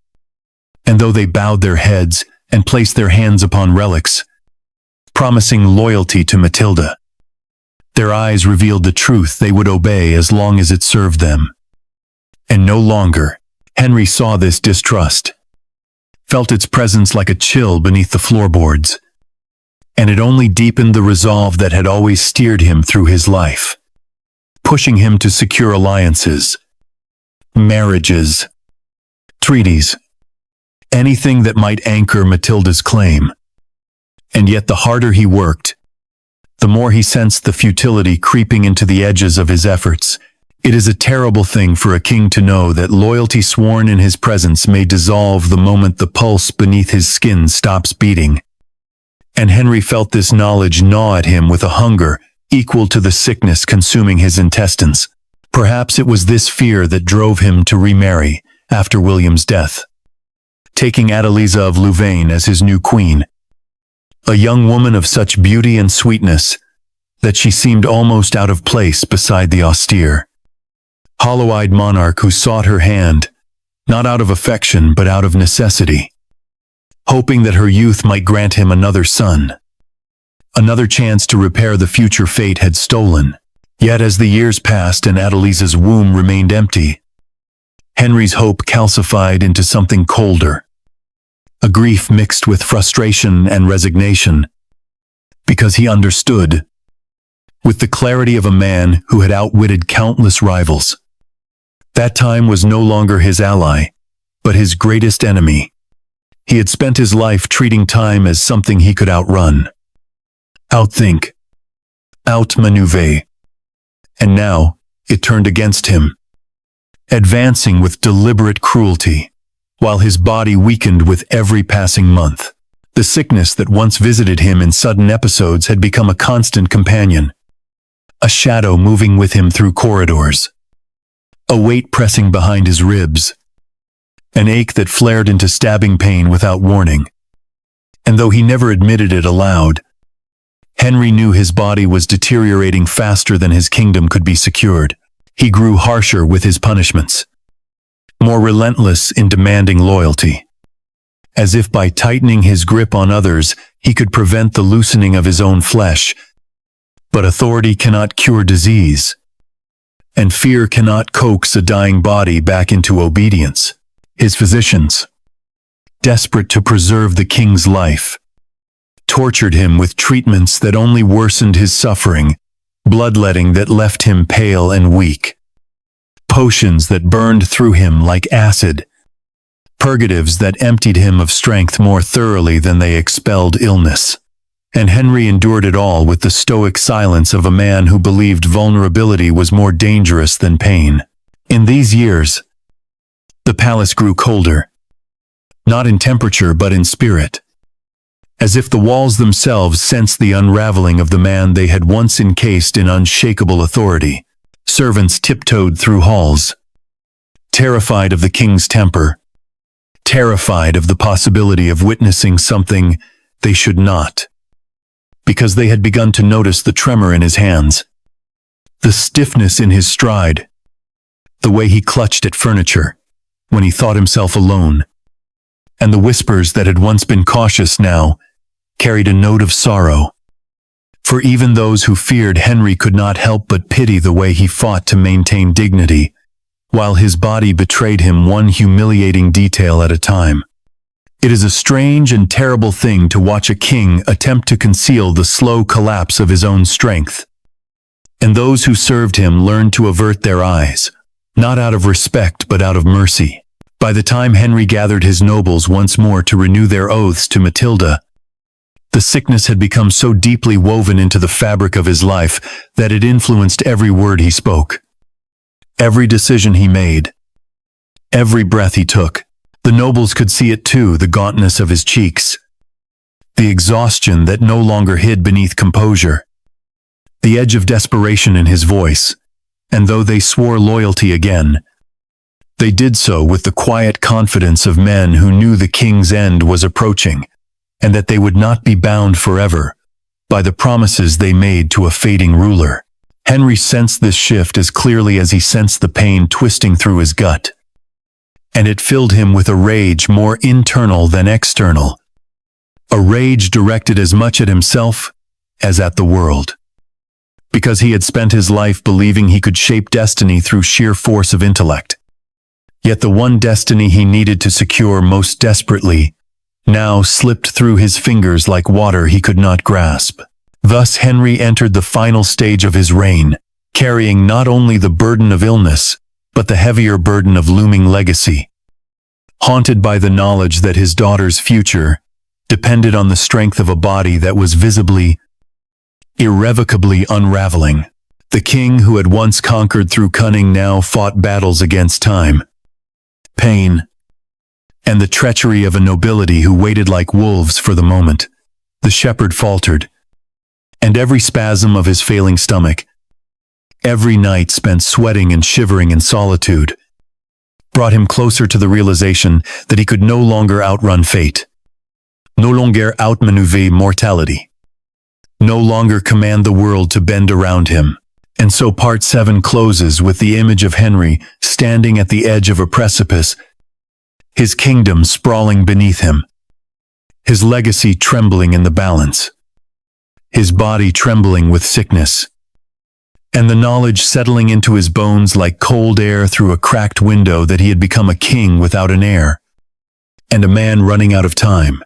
And though they bowed their heads and placed their hands upon relics, promising loyalty to Matilda, their eyes revealed the truth they would obey as long as it served them. And no longer, Henry saw this distrust, felt its presence like a chill beneath the floorboards, and it only deepened the resolve that had always steered him through his life, pushing him to secure alliances, marriages, treaties, anything that might anchor Matilda's claim. And yet the harder he worked, the more he sensed the futility creeping into the edges of his efforts. It is a terrible thing for a king to know that loyalty sworn in his presence may dissolve the moment the pulse beneath his skin stops beating. And Henry felt this knowledge gnaw at him with a hunger equal to the sickness consuming his intestines. Perhaps it was this fear that drove him to remarry after William's death, taking Adeliza of Louvain as his new queen, a young woman of such beauty and sweetness that she seemed almost out of place beside the austere, hollow-eyed monarch who sought her hand, not out of affection but out of necessity, hoping that her youth might grant him another son, another chance to repair the future fate had stolen. Yet as the years passed and Adeliza's womb remained empty, Henry's hope calcified into something colder, a grief mixed with frustration and resignation, because he understood, with the clarity of a man who had outwitted countless rivals, that time was no longer his ally, but his greatest enemy. He had spent his life treating time as something he could outrun, outthink, outmaneuver, and now it turned against him, advancing with deliberate cruelty, while his body weakened with every passing month. The sickness that once visited him in sudden episodes had become a constant companion, a shadow moving with him through corridors, a weight pressing behind his ribs, an ache that flared into stabbing pain without warning. And though he never admitted it aloud, Henry knew his body was deteriorating faster than his kingdom could be secured. He grew harsher with his punishments, more relentless in demanding loyalty, as if by tightening his grip on others, he could prevent the loosening of his own flesh. But authority cannot cure disease, and fear cannot coax a dying body back into obedience. His physicians, desperate to preserve the king's life, tortured him with treatments that only worsened his suffering, bloodletting that left him pale and weak, potions that burned through him like acid, purgatives that emptied him of strength more thoroughly than they expelled illness. And Henry endured it all with the stoic silence of a man who believed vulnerability was more dangerous than pain. In these years, the palace grew colder, not in temperature but in spirit, as if the walls themselves sensed the unraveling of the man they had once encased in unshakable authority. Servants tiptoed through halls, terrified of the king's temper, terrified of the possibility of witnessing something they should not, because they had begun to notice the tremor in his hands, the stiffness in his stride, the way he clutched at furniture when he thought himself alone, and the whispers that had once been cautious now carried a note of sorrow. For even those who feared Henry could not help but pity the way he fought to maintain dignity, while his body betrayed him one humiliating detail at a time. It is a strange and terrible thing to watch a king attempt to conceal the slow collapse of his own strength. And those who served him learned to avert their eyes, not out of respect but out of mercy. By the time Henry gathered his nobles once more to renew their oaths to Matilda, the sickness had become so deeply woven into the fabric of his life that it influenced every word he spoke, every decision he made, every breath he took. The nobles could see it too, the gauntness of his cheeks, the exhaustion that no longer hid beneath composure, the edge of desperation in his voice, and though they swore loyalty again, they did so with the quiet confidence of men who knew the king's end was approaching, and that they would not be bound forever by the promises they made to a fading ruler. Henry sensed this shift as clearly as he sensed the pain twisting through his gut, and it filled him with a rage more internal than external, a rage directed as much at himself as at the world, because he had spent his life believing he could shape destiny through sheer force of intellect. Yet the one destiny he needed to secure most desperately now slipped through his fingers like water he could not grasp. Thus Henry entered the final stage of his reign, carrying not only the burden of illness, but the heavier burden of looming legacy, haunted by the knowledge that his daughter's future depended on the strength of a body that was visibly, irrevocably unraveling. The king who had once conquered through cunning now fought battles against time, pain, and the treachery of a nobility who waited like wolves for the moment. The shepherd faltered, and every spasm of his failing stomach, every night spent sweating and shivering in solitude, brought him closer to the realization that he could no longer outrun fate, no longer outmaneuver mortality, no longer command the world to bend around him. And so part 7 closes with the image of Henry standing at the edge of a precipice, his kingdom sprawling beneath him, his legacy trembling in the balance, his body trembling with sickness, and the knowledge settling into his bones like cold air through a cracked window that he had become a king without an heir, and a man running out of time,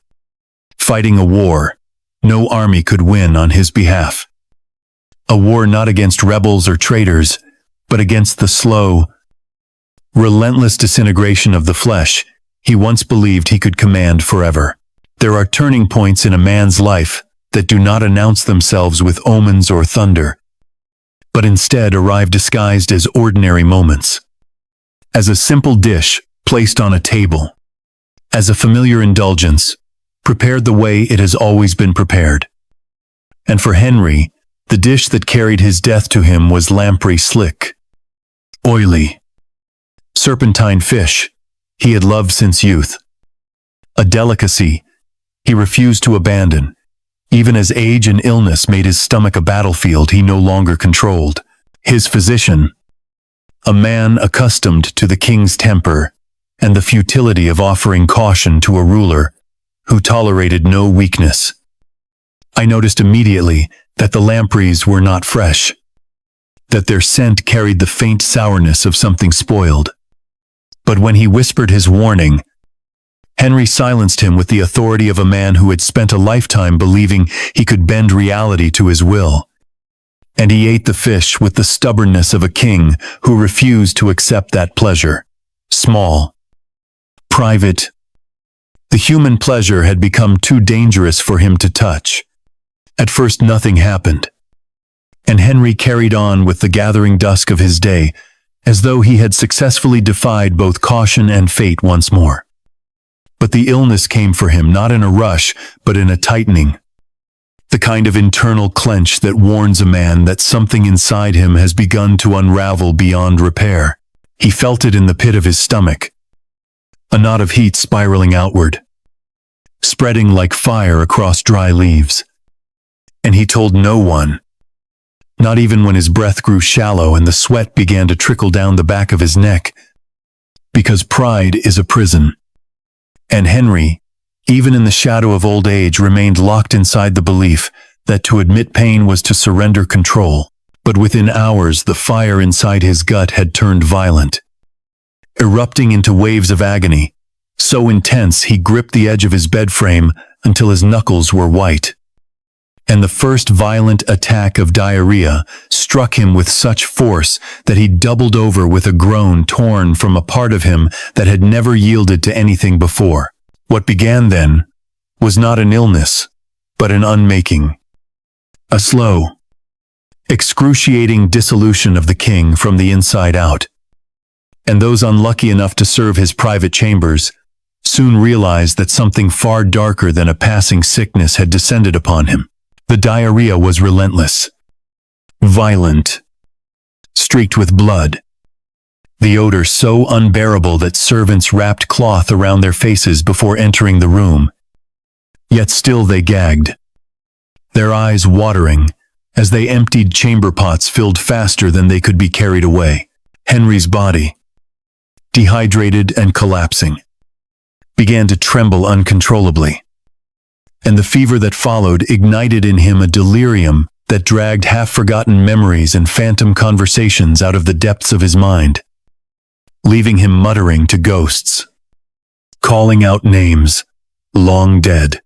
fighting a war no army could win on his behalf. A war not against rebels or traitors, but against the slow, relentless disintegration of the flesh he once believed he could command forever. There are turning points in a man's life that do not announce themselves with omens or thunder, but instead arrive disguised as ordinary moments, as a simple dish placed on a table, as a familiar indulgence, prepared the way it has always been prepared. And for Henry, the dish that carried his death to him was lamprey slick, oily, serpentine fish, he had loved since youth. A delicacy he refused to abandon, even as age and illness made his stomach a battlefield he no longer controlled. His physician, a man accustomed to the king's temper and the futility of offering caution to a ruler who tolerated no weakness. I noticed immediately that the lampreys were not fresh, that their scent carried the faint sourness of something spoiled. But when he whispered his warning, Henry silenced him with the authority of a man who had spent a lifetime believing he could bend reality to his will. And he ate the fish with the stubbornness of a king who refused to accept that pleasure. Small, private. The human pleasure had become too dangerous for him to touch. At first nothing happened, and Henry carried on with the gathering dusk of his day, as though he had successfully defied both caution and fate once more. But the illness came for him not in a rush, but in a tightening. The kind of internal clench that warns a man that something inside him has begun to unravel beyond repair. He felt it in the pit of his stomach, a knot of heat spiraling outward, spreading like fire across dry leaves. And he told no one, not even when his breath grew shallow and the sweat began to trickle down the back of his neck, because pride is a prison. And Henry, even in the shadow of old age, remained locked inside the belief that to admit pain was to surrender control. But within hours, the fire inside his gut had turned violent, erupting into waves of agony, so intense he gripped the edge of his bed frame until his knuckles were white. And the first violent attack of diarrhea struck him with such force that he doubled over with a groan torn from a part of him that had never yielded to anything before. What began then was not an illness, but an unmaking. A slow, excruciating dissolution of the king from the inside out. And those unlucky enough to serve his private chambers soon realized that something far darker than a passing sickness had descended upon him. The diarrhea was relentless, violent, streaked with blood. The odor so unbearable that servants wrapped cloth around their faces before entering the room. Yet still they gagged, their eyes watering as they emptied chamber pots filled faster than they could be carried away. Henry's body, dehydrated and collapsing, began to tremble uncontrollably. And the fever that followed ignited in him a delirium that dragged half-forgotten memories and phantom conversations out of the depths of his mind, leaving him muttering to ghosts, calling out names long dead,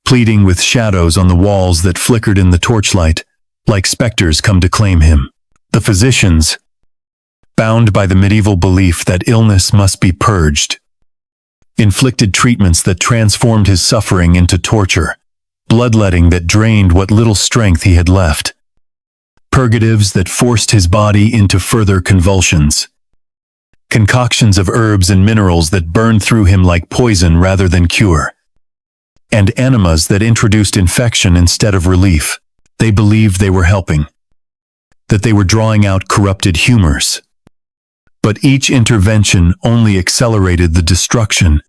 pleading with shadows on the walls that flickered in the torchlight, like specters come to claim him. The physicians, bound by the medieval belief that illness must be purged, inflicted treatments that transformed his suffering into torture, bloodletting that drained what little strength he had left, purgatives that forced his body into further convulsions, concoctions of herbs and minerals that burned through him like poison rather than cure, and enemas that introduced infection instead of relief. They believed they were helping, that they were drawing out corrupted humors. But each intervention only accelerated the destruction,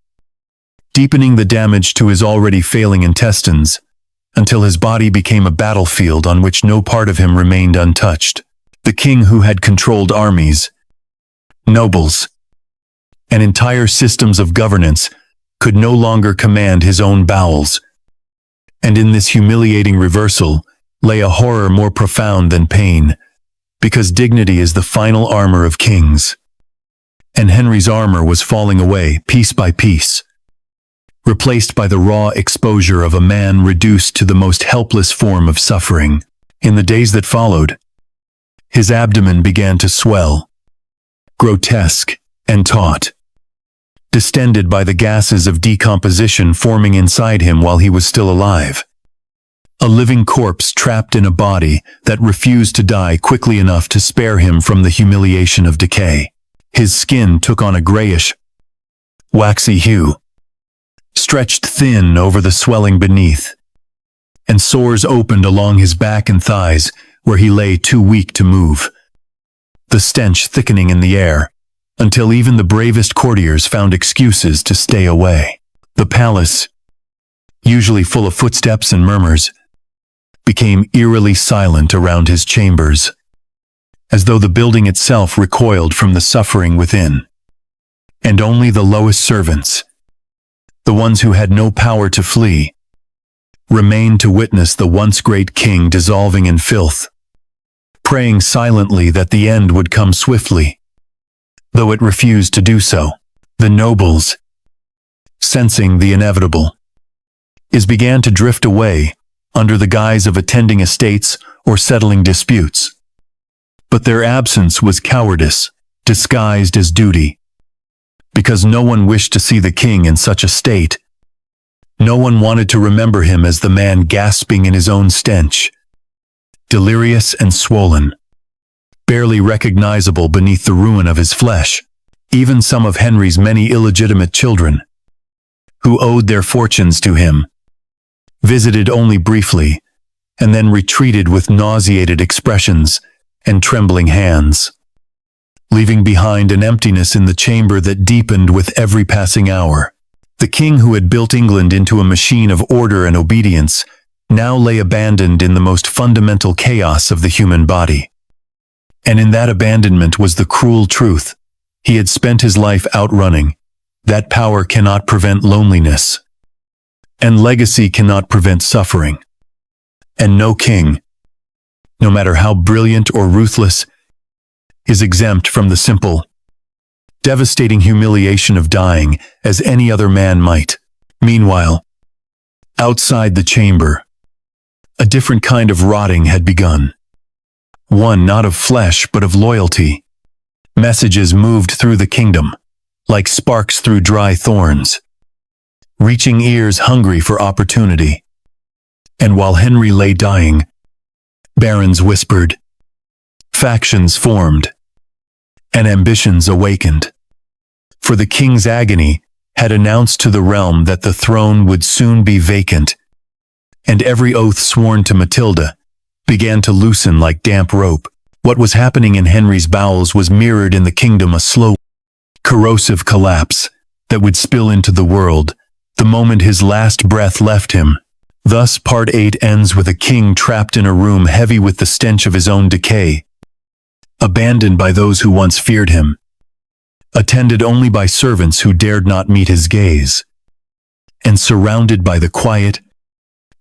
deepening the damage to his already failing intestines, until his body became a battlefield on which no part of him remained untouched. The king who had controlled armies, nobles, and entire systems of governance could no longer command his own bowels. And in this humiliating reversal lay a horror more profound than pain, because dignity is the final armor of kings. And Henry's armor was falling away piece by piece, replaced by the raw exposure of a man reduced to the most helpless form of suffering. In the days that followed, his abdomen began to swell, grotesque and taut, distended by the gases of decomposition forming inside him while he was still alive. A living corpse trapped in a body that refused to die quickly enough to spare him from the humiliation of decay. His skin took on a grayish, waxy hue, stretched thin over the swelling beneath, and sores opened along his back and thighs where he lay too weak to move. The stench thickening in the air, until even the bravest courtiers found excuses to stay away. The palace, usually full of footsteps and murmurs, became eerily silent around his chambers, as though the building itself recoiled from the suffering within. And only the lowest servants, the ones who had no power to flee, remained to witness the once great king dissolving in filth, praying silently that the end would come swiftly, though it refused to do so. The nobles, sensing the inevitable, began to drift away under the guise of attending estates or settling disputes. But their absence was cowardice, disguised as duty. Because no one wished to see the king in such a state. No one wanted to remember him as the man gasping in his own stench, delirious and swollen, barely recognizable beneath the ruin of his flesh. Even some of Henry's many illegitimate children, who owed their fortunes to him, visited only briefly, and then retreated with nauseated expressions and trembling hands, leaving behind an emptiness in the chamber that deepened with every passing hour. The king who had built England into a machine of order and obedience now lay abandoned in the most fundamental chaos of the human body. And in that abandonment was the cruel truth. He had spent his life outrunning. That power cannot prevent loneliness. And legacy cannot prevent suffering. And no king, no matter how brilliant or ruthless, is exempt from the simple, devastating humiliation of dying as any other man might. Meanwhile, outside the chamber, a different kind of rotting had begun. One not of flesh but of loyalty. Messages moved through the kingdom, like sparks through dry thorns, reaching ears hungry for opportunity. And while Henry lay dying, barons whispered, factions formed, and ambitions awakened. For the king's agony had announced to the realm that the throne would soon be vacant, and every oath sworn to Matilda began to loosen like damp rope. What was happening in Henry's bowels was mirrored in the kingdom, a slow, corrosive collapse that would spill into the world the moment his last breath left him. Thus, Part 8 ends with a king trapped in a room heavy with the stench of his own decay, abandoned by those who once feared him, attended only by servants who dared not meet his gaze, and surrounded by the quiet,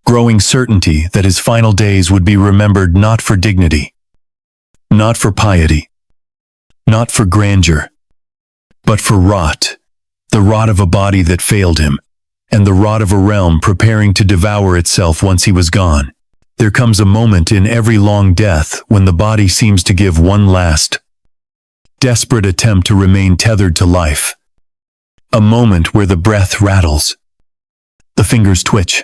growing certainty that his final days would be remembered not for dignity, not for piety, not for grandeur, but for rot, the rot of a body that failed him, and the rot of a realm preparing to devour itself once he was gone. There comes a moment in every long death when the body seems to give one last, desperate attempt to remain tethered to life. A moment where the breath rattles, the fingers twitch,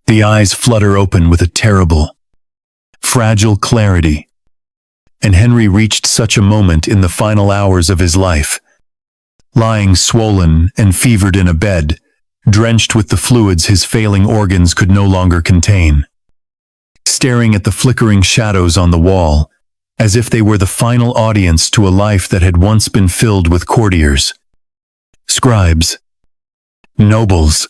the eyes flutter open with a terrible, fragile clarity. And Henry reached such a moment in the final hours of his life, lying swollen and fevered in a bed, drenched with the fluids his failing organs could no longer contain, staring at the flickering shadows on the wall, as if they were the final audience to a life that had once been filled with courtiers, scribes, nobles,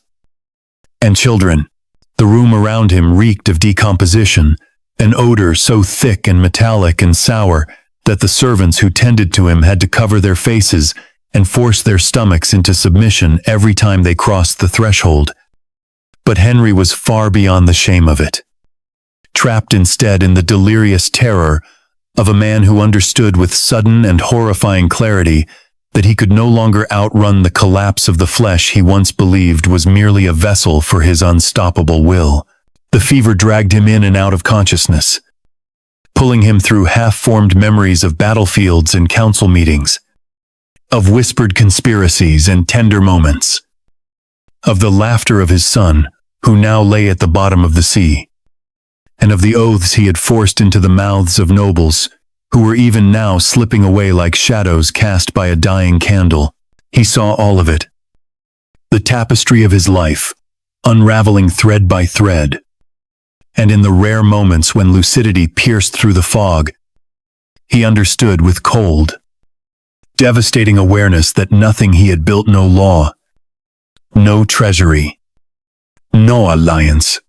and children. The room around him reeked of decomposition, an odor so thick and metallic and sour that the servants who tended to him had to cover their faces and force their stomachs into submission every time they crossed the threshold. But Henry was far beyond the shame of it, trapped instead in the delirious terror of a man who understood with sudden and horrifying clarity that he could no longer outrun the collapse of the flesh he once believed was merely a vessel for his unstoppable will. The fever dragged him in and out of consciousness, pulling him through half-formed memories of battlefields and council meetings, of whispered conspiracies and tender moments, of the laughter of his son, who now lay at the bottom of the sea, and of the oaths he had forced into the mouths of nobles, who were even now slipping away like shadows cast by a dying candle. He saw all of it, the tapestry of his life, unraveling thread by thread. And in the rare moments when lucidity pierced through the fog, he understood with cold, Devastating awareness that nothing he had built, no law, no treasury, no alliance,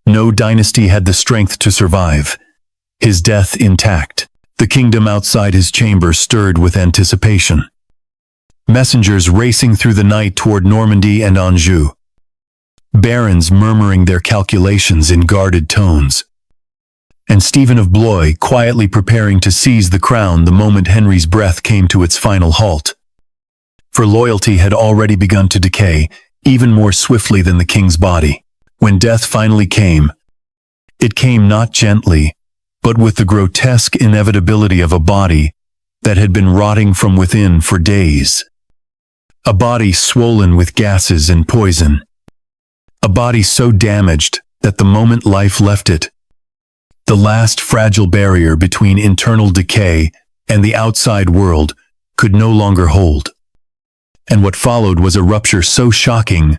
no dynasty had the strength to survive. His death intact. The kingdom outside his chamber stirred with anticipation. Messengers racing through the night toward Normandy and Anjou. Barons murmuring their calculations in guarded tones. And Stephen of Blois quietly preparing to seize the crown the moment Henry's breath came to its final halt. For loyalty had already begun to decay, even more swiftly than the king's body. When death finally came, it came not gently, but with the grotesque inevitability of a body that had been rotting from within for days. A body swollen with gases and poison. A body so damaged that the moment life left it, the last fragile barrier between internal decay and the outside world could no longer hold. And what followed was a rupture so shocking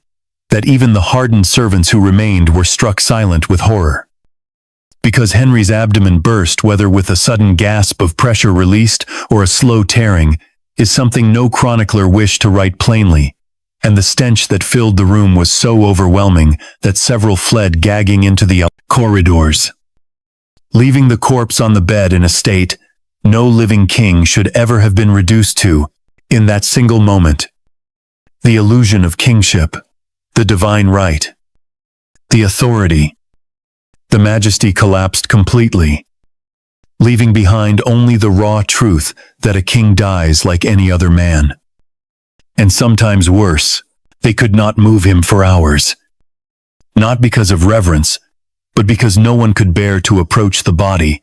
that even the hardened servants who remained were struck silent with horror. Because Henry's abdomen burst, whether with a sudden gasp of pressure released or a slow tearing, is something no chronicler wished to write plainly, and the stench that filled the room was so overwhelming that several fled gagging into the corridors. Leaving the corpse on the bed in a state no living king should ever have been reduced to, in that single moment. The illusion of kingship, the divine right, the authority, the majesty collapsed completely, leaving behind only the raw truth that a king dies like any other man. And sometimes worse, they could not move him for hours. Not because of reverence, but because no one could bear to approach the body.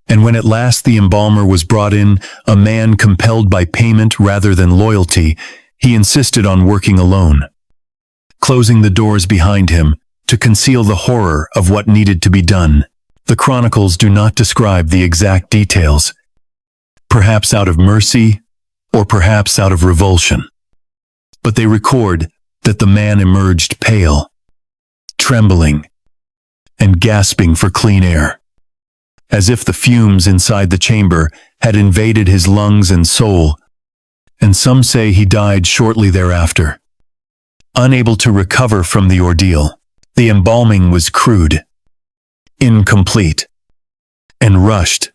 And when at last the embalmer was brought in, a man compelled by payment rather than loyalty, he insisted on working alone, closing the doors behind him to conceal the horror of what needed to be done. The chronicles do not describe the exact details, perhaps out of mercy or perhaps out of revulsion. But they record that the man emerged pale, trembling, and gasping for clean air, as if the fumes inside the chamber had invaded his lungs and soul, and some say he died shortly thereafter. Unable to recover from the ordeal, the embalming was crude, incomplete, and rushed,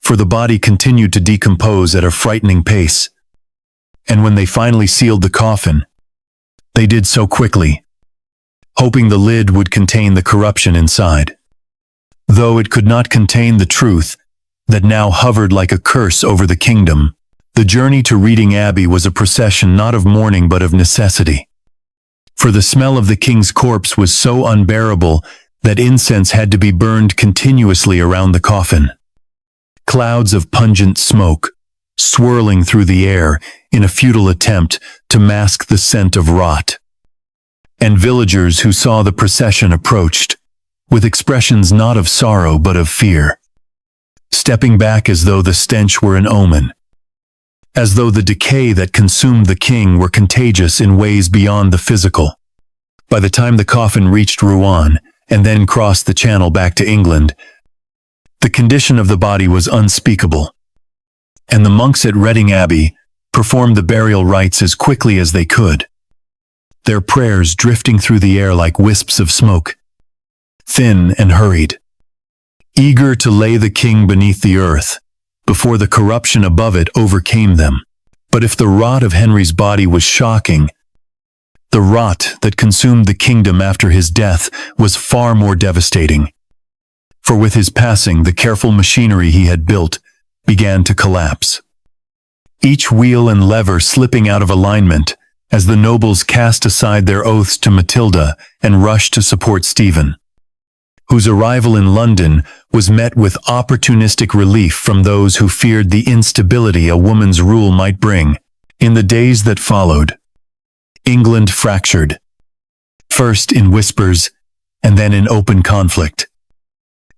for the body continued to decompose at a frightening pace, and when they finally sealed the coffin, they did so quickly, hoping the lid would contain the corruption inside, though it could not contain the truth that now hovered like a curse over the kingdom. The journey to Reading Abbey was a procession not of mourning but of necessity. For the smell of the king's corpse was so unbearable that incense had to be burned continuously around the coffin. Clouds of pungent smoke, swirling through the air in a futile attempt to mask the scent of rot. And villagers who saw the procession approached, with expressions not of sorrow but of fear, stepping back as though the stench were an omen, as though the decay that consumed the king were contagious in ways beyond the physical. By the time the coffin reached Rouen, and then crossed the Channel back to England, the condition of the body was unspeakable, and the monks at Reading Abbey performed the burial rites as quickly as they could, their prayers drifting through the air like wisps of smoke, thin and hurried, eager to lay the king beneath the earth before the corruption above it overcame them. But if the rot of Henry's body was shocking, the rot that consumed the kingdom after his death was far more devastating. For with his passing, the careful machinery he had built began to collapse, each wheel and lever slipping out of alignment as the nobles cast aside their oaths to Matilda and rushed to support Stephen, whose arrival in London was met with opportunistic relief from those who feared the instability a woman's rule might bring. In the days that followed, England fractured, first in whispers and then in open conflict.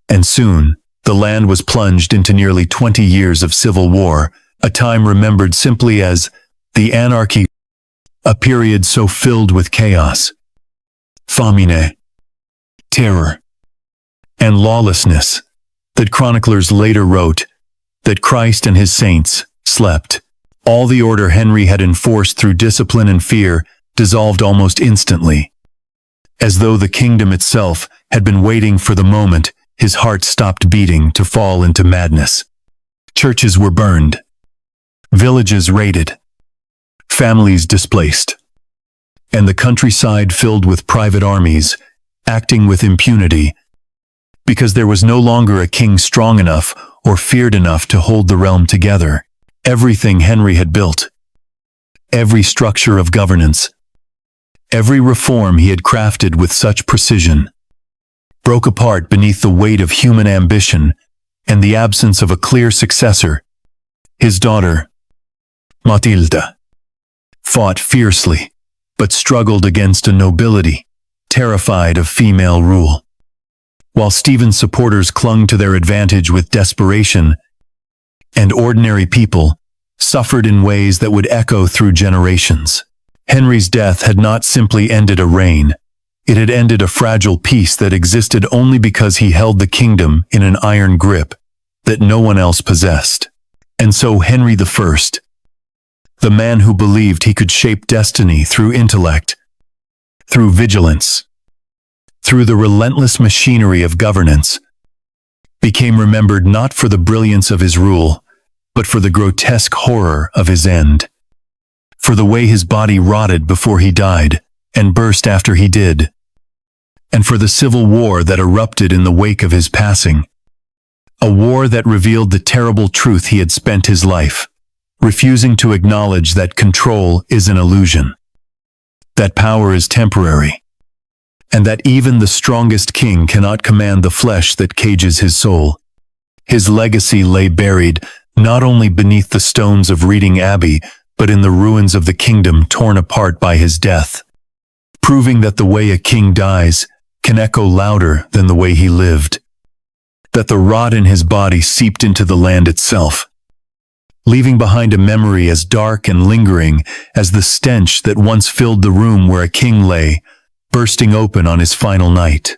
And soon, the land was plunged into nearly 20 years of civil war, a time remembered simply as the anarchy, a period so filled with chaos, famine, terror, and lawlessness that chroniclers later wrote that Christ and his saints slept. All the order Henry had enforced through discipline and fear dissolved almost instantly. As though the kingdom itself had been waiting for the moment his heart stopped beating to fall into madness. Churches were burned. Villages raided. Families displaced. And the countryside filled with private armies, acting with impunity, because there was no longer a king strong enough or feared enough to hold the realm together. Everything Henry had built, every structure of governance, every reform he had crafted with such precision, broke apart beneath the weight of human ambition and the absence of a clear successor. His daughter, Matilda, fought fiercely, but struggled against a nobility terrified of female rule. While Stephen's supporters clung to their advantage with desperation, and ordinary people suffered in ways that would echo through generations. Henry's death had not simply ended a reign, it had ended a fragile peace that existed only because he held the kingdom in an iron grip that no one else possessed. And so Henry I, the man who believed he could shape destiny through intellect, through vigilance, through the relentless machinery of governance, became remembered not for the brilliance of his rule, but for the grotesque horror of his end, for the way his body rotted before he died and burst after he did, and for the civil war that erupted in the wake of his passing, a war that revealed the terrible truth he had spent his life, refusing to acknowledge that control is an illusion, that power is temporary, and that even the strongest king cannot command the flesh that cages his soul. His legacy lay buried not only beneath the stones of Reading Abbey, but in the ruins of the kingdom torn apart by his death, proving that the way a king dies can echo louder than the way he lived, that the rot in his body seeped into the land itself, leaving behind a memory as dark and lingering as the stench that once filled the room where a king lay, bursting open on his final night.